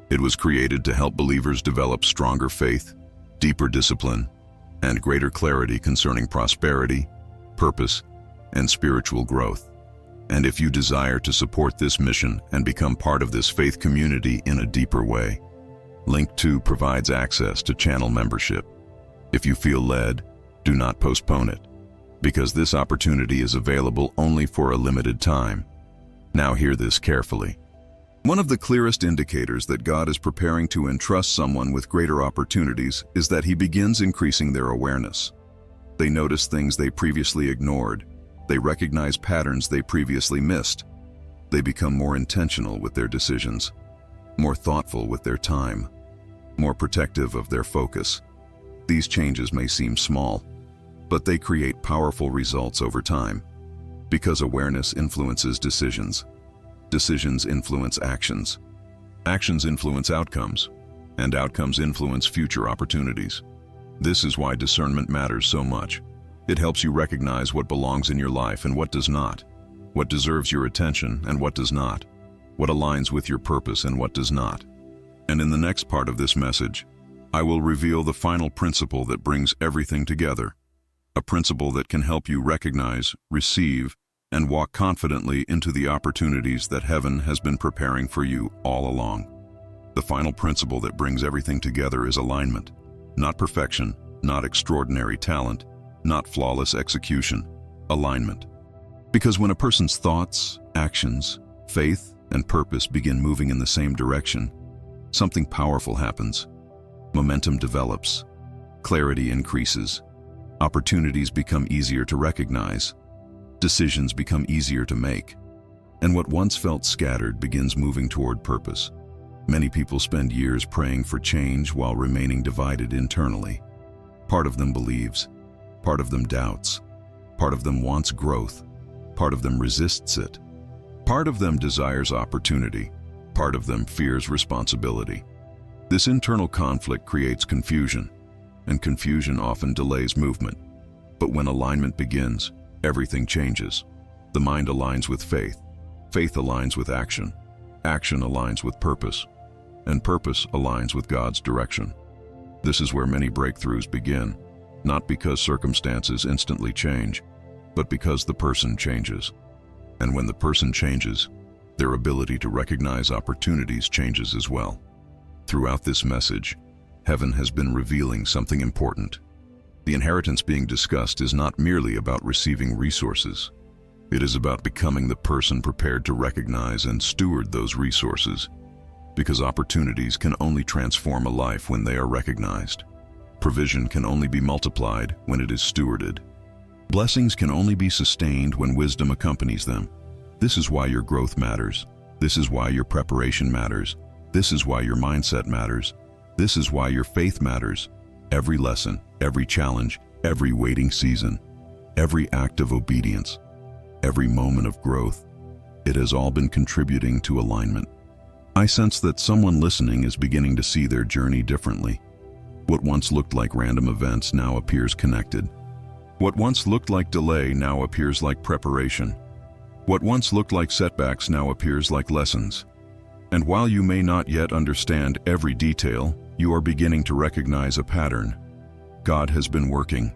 It was created to help believers develop stronger faith, deeper discipline, and greater clarity concerning prosperity, purpose, and spiritual growth. And if you desire to support this mission and become part of this faith community in a deeper way, Link 2 provides access to channel membership. If you feel led, do not postpone it, because this opportunity is available only for a limited time. Now hear this carefully. One of the clearest indicators that God is preparing to entrust someone with greater opportunities is that He begins increasing their awareness. They notice things they previously ignored. They recognize patterns they previously missed. They become more intentional with their decisions, more thoughtful with their time, more protective of their focus. These changes may seem small, but they create powerful results over time, because awareness influences decisions. Decisions influence actions. Actions influence outcomes, and outcomes influence future opportunities. This is why discernment matters so much. It helps you recognize what belongs in your life and what does not, what deserves your attention and what does not, what aligns with your purpose and what does not. And in the next part of this message, I will reveal the final principle that brings everything together, a principle that can help you recognize, receive, and walk confidently into the opportunities that heaven has been preparing for you all along. The final principle that brings everything together is alignment. Not perfection, not extraordinary talent, not flawless execution. Alignment. Because when a person's thoughts, actions, faith, and purpose begin moving in the same direction, something powerful happens. Momentum develops. Clarity increases. Opportunities become easier to recognize. Decisions become easier to make. And what once felt scattered begins moving toward purpose. Many people spend years praying for change while remaining divided internally. Part of them believes. Part of them doubts. Part of them wants growth. Part of them resists it. Part of them desires opportunity. Part of them fears responsibility. This internal conflict creates confusion, and confusion often delays movement. But when alignment begins, everything changes. The mind aligns with faith. Faith aligns with action. Action aligns with purpose. And purpose aligns with God's direction. This is where many breakthroughs begin, not because circumstances instantly change, but because the person changes. And when the person changes, their ability to recognize opportunities changes as well. Throughout this message, heaven has been revealing something important. The inheritance being discussed is not merely about receiving resources. It is about becoming the person prepared to recognize and steward those resources. Because opportunities can only transform a life when they are recognized. Provision can only be multiplied when it is stewarded. Blessings can only be sustained when wisdom accompanies them. This is why your growth matters. This is why your preparation matters. This is why your mindset matters. This is why your faith matters. Every lesson, every challenge, every waiting season, every act of obedience, every moment of growth, it has all been contributing to alignment. I sense that someone listening is beginning to see their journey differently. What once looked like random events now appears connected. What once looked like delay now appears like preparation. What once looked like setbacks now appears like lessons. And while you may not yet understand every detail, you are beginning to recognize a pattern. God has been working,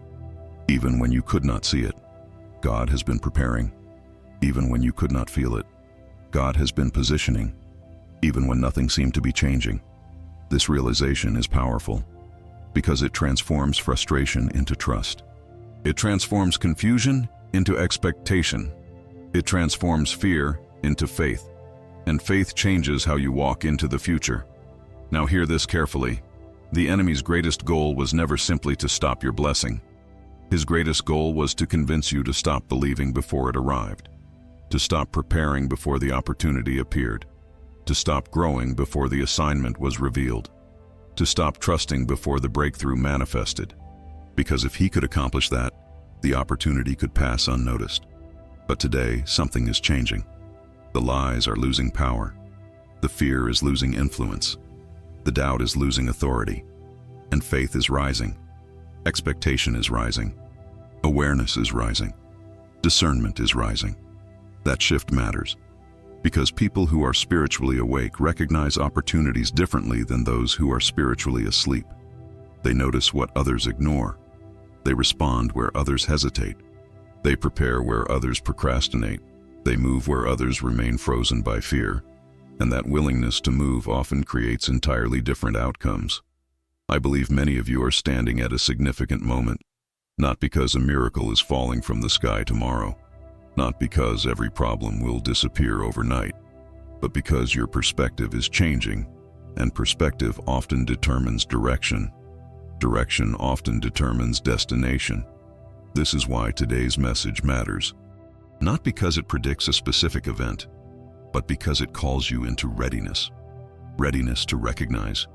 even when you could not see it. God has been preparing, even when you could not feel it. God has been positioning, even when nothing seemed to be changing. This realization is powerful because it transforms frustration into trust. It transforms confusion into expectation. It transforms fear into faith. And faith changes how you walk into the future. Now hear this carefully. The enemy's greatest goal was never simply to stop your blessing. His greatest goal was to convince you to stop believing before it arrived, to stop preparing before the opportunity appeared, to stop growing before the assignment was revealed, to stop trusting before the breakthrough manifested. Because if he could accomplish that, the opportunity could pass unnoticed. But today, something is changing. The lies are losing power. The fear is losing influence. The doubt is losing authority. And faith is rising. Expectation is rising. Awareness is rising. Discernment is rising. That shift matters, because people who are spiritually awake recognize opportunities differently than those who are spiritually asleep. They notice what others ignore. They respond where others hesitate. They prepare where others procrastinate. They move where others remain frozen by fear. And that willingness to move often creates entirely different outcomes. I believe many of you are standing at a significant moment, not because a miracle is falling from the sky tomorrow, not because every problem will disappear overnight, but because your perspective is changing, and perspective often determines direction. Direction often determines destination. This is why today's message matters. Not because it predicts a specific event, but because it calls you into readiness. Readiness to recognize,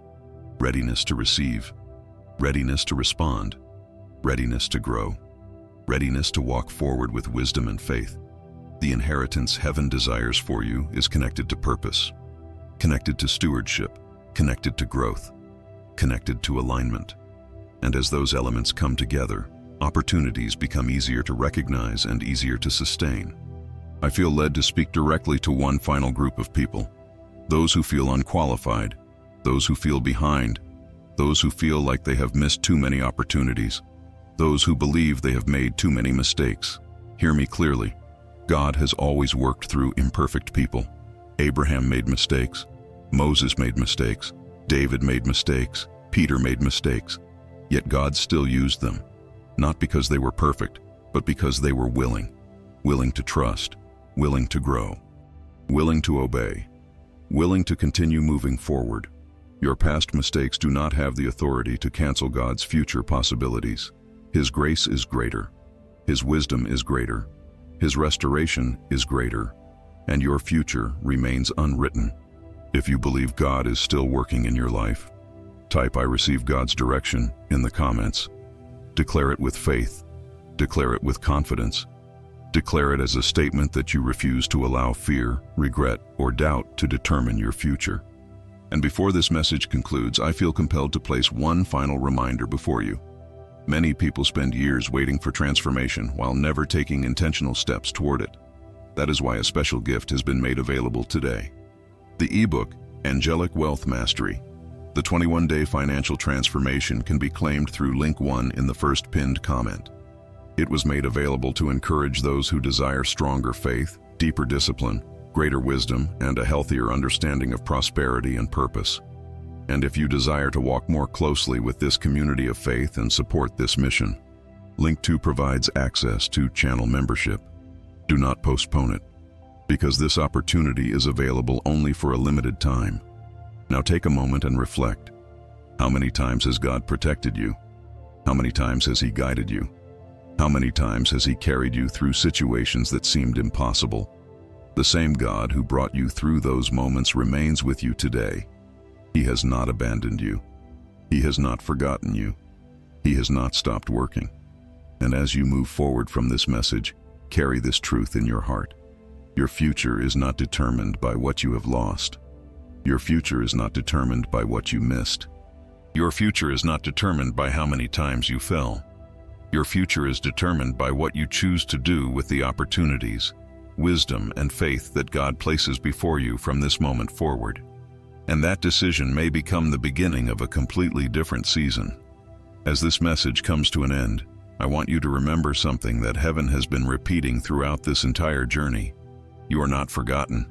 readiness to receive, readiness to respond, readiness to grow, readiness to walk forward with wisdom and faith. The inheritance heaven desires for you is connected to purpose, connected to stewardship, connected to growth, connected to alignment. And as those elements come together, opportunities become easier to recognize and easier to sustain. I feel led to speak directly to one final group of people. Those who feel unqualified, those who feel behind, those who feel like they have missed too many opportunities, those who believe they have made too many mistakes. Hear me clearly. God has always worked through imperfect people. Abraham made mistakes. Moses made mistakes. David made mistakes. Peter made mistakes. Yet God still used them, not because they were perfect, but because they were willing to trust, willing to grow, willing to obey, willing to continue moving forward. Your past mistakes do not have the authority to cancel God's future possibilities. His grace is greater. His wisdom is greater. His restoration is greater. And your future remains unwritten. If you believe God is still working in your life, type "I receive God's direction" in the comments. Declare it with faith. Declare it with confidence. Declare it as a statement that you refuse to allow fear, regret, or doubt to determine your future. And before this message concludes, I feel compelled to place one final reminder before you. Many people spend years waiting for transformation while never taking intentional steps toward it. That is why a special gift has been made available today. The ebook, Angelic Wealth Mastery. The 21-day financial transformation can be claimed through link 1 in the first pinned comment. It was made available to encourage those who desire stronger faith, deeper discipline, greater wisdom, and a healthier understanding of prosperity and purpose. And if you desire to walk more closely with this community of faith and support this mission, link 2 provides access to channel membership. Do not postpone it, because this opportunity is available only for a limited time. Now take a moment and reflect. How many times has God protected you? How many times has He guided you? How many times has He carried you through situations that seemed impossible? The same God who brought you through those moments remains with you today. He has not abandoned you. He has not forgotten you. He has not stopped working. And as you move forward from this message, carry this truth in your heart. Your future is not determined by what you have lost. Your future is not determined by what you missed. Your future is not determined by how many times you fell. Your future is determined by what you choose to do with the opportunities, wisdom, and faith that God places before you from this moment forward. And that decision may become the beginning of a completely different season. As this message comes to an end, I want you to remember something that heaven has been repeating throughout this entire journey. You are not forgotten.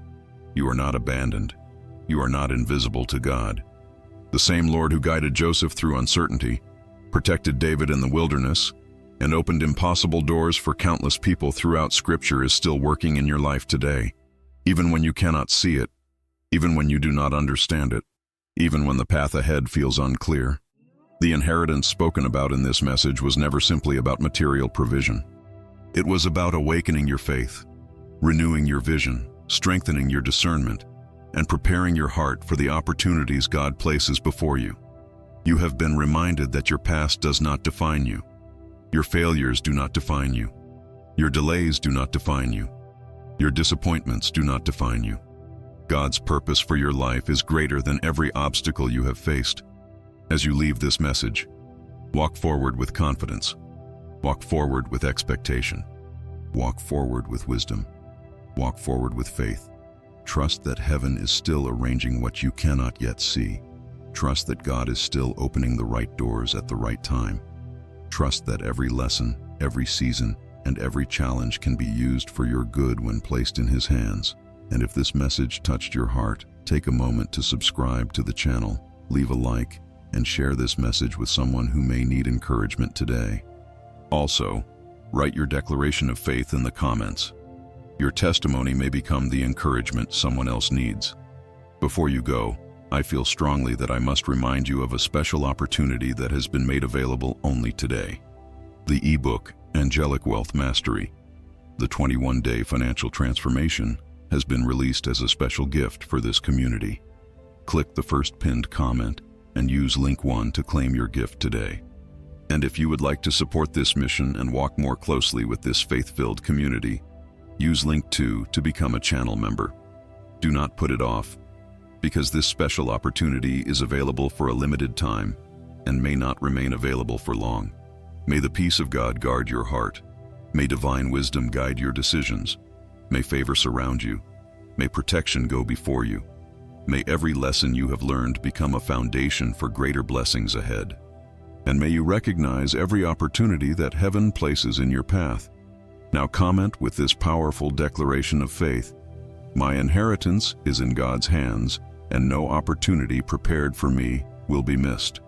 You are not abandoned. You are not invisible to God. The same Lord who guided Joseph through uncertainty, protected David in the wilderness, and opened impossible doors for countless people throughout Scripture is still working in your life today, even when you cannot see it, even when you do not understand it, even when the path ahead feels unclear. The inheritance spoken about in this message was never simply about material provision. It was about awakening your faith, renewing your vision, strengthening your discernment, and preparing your heart for the opportunities God places before you. You have been reminded that your past does not define you. Your failures do not define you. Your delays do not define you. Your disappointments do not define you. God's purpose for your life is greater than every obstacle you have faced. As you leave this message, walk forward with confidence. Walk forward with expectation. Walk forward with wisdom. Walk forward with faith. Trust that heaven is still arranging what you cannot yet see. Trust that God is still opening the right doors at the right time. Trust that every lesson, every season, and every challenge can be used for your good when placed in His hands. And if this message touched your heart, take a moment to subscribe to the channel, leave a like, and share this message with someone who may need encouragement today. Also, write your declaration of faith in the comments. Your testimony may become the encouragement someone else needs. Before you go, I feel strongly that I must remind you of a special opportunity that has been made available only today. The ebook, Angelic Wealth Mastery, the 21-day financial transformation, has been released as a special gift for this community. Click the first pinned comment and use link 1 to claim your gift today. And if you would like to support this mission and walk more closely with this faith-filled community, use link 2 to become a channel member. Do not put it off, because this special opportunity is available for a limited time and may not remain available for long. May the peace of God guard your heart. May divine wisdom guide your decisions. May favor surround you. May protection go before you. May every lesson you have learned become a foundation for greater blessings ahead. And may you recognize every opportunity that heaven places in your path Now comment with this powerful declaration of faith. My inheritance is in God's hands, and no opportunity prepared for me will be missed.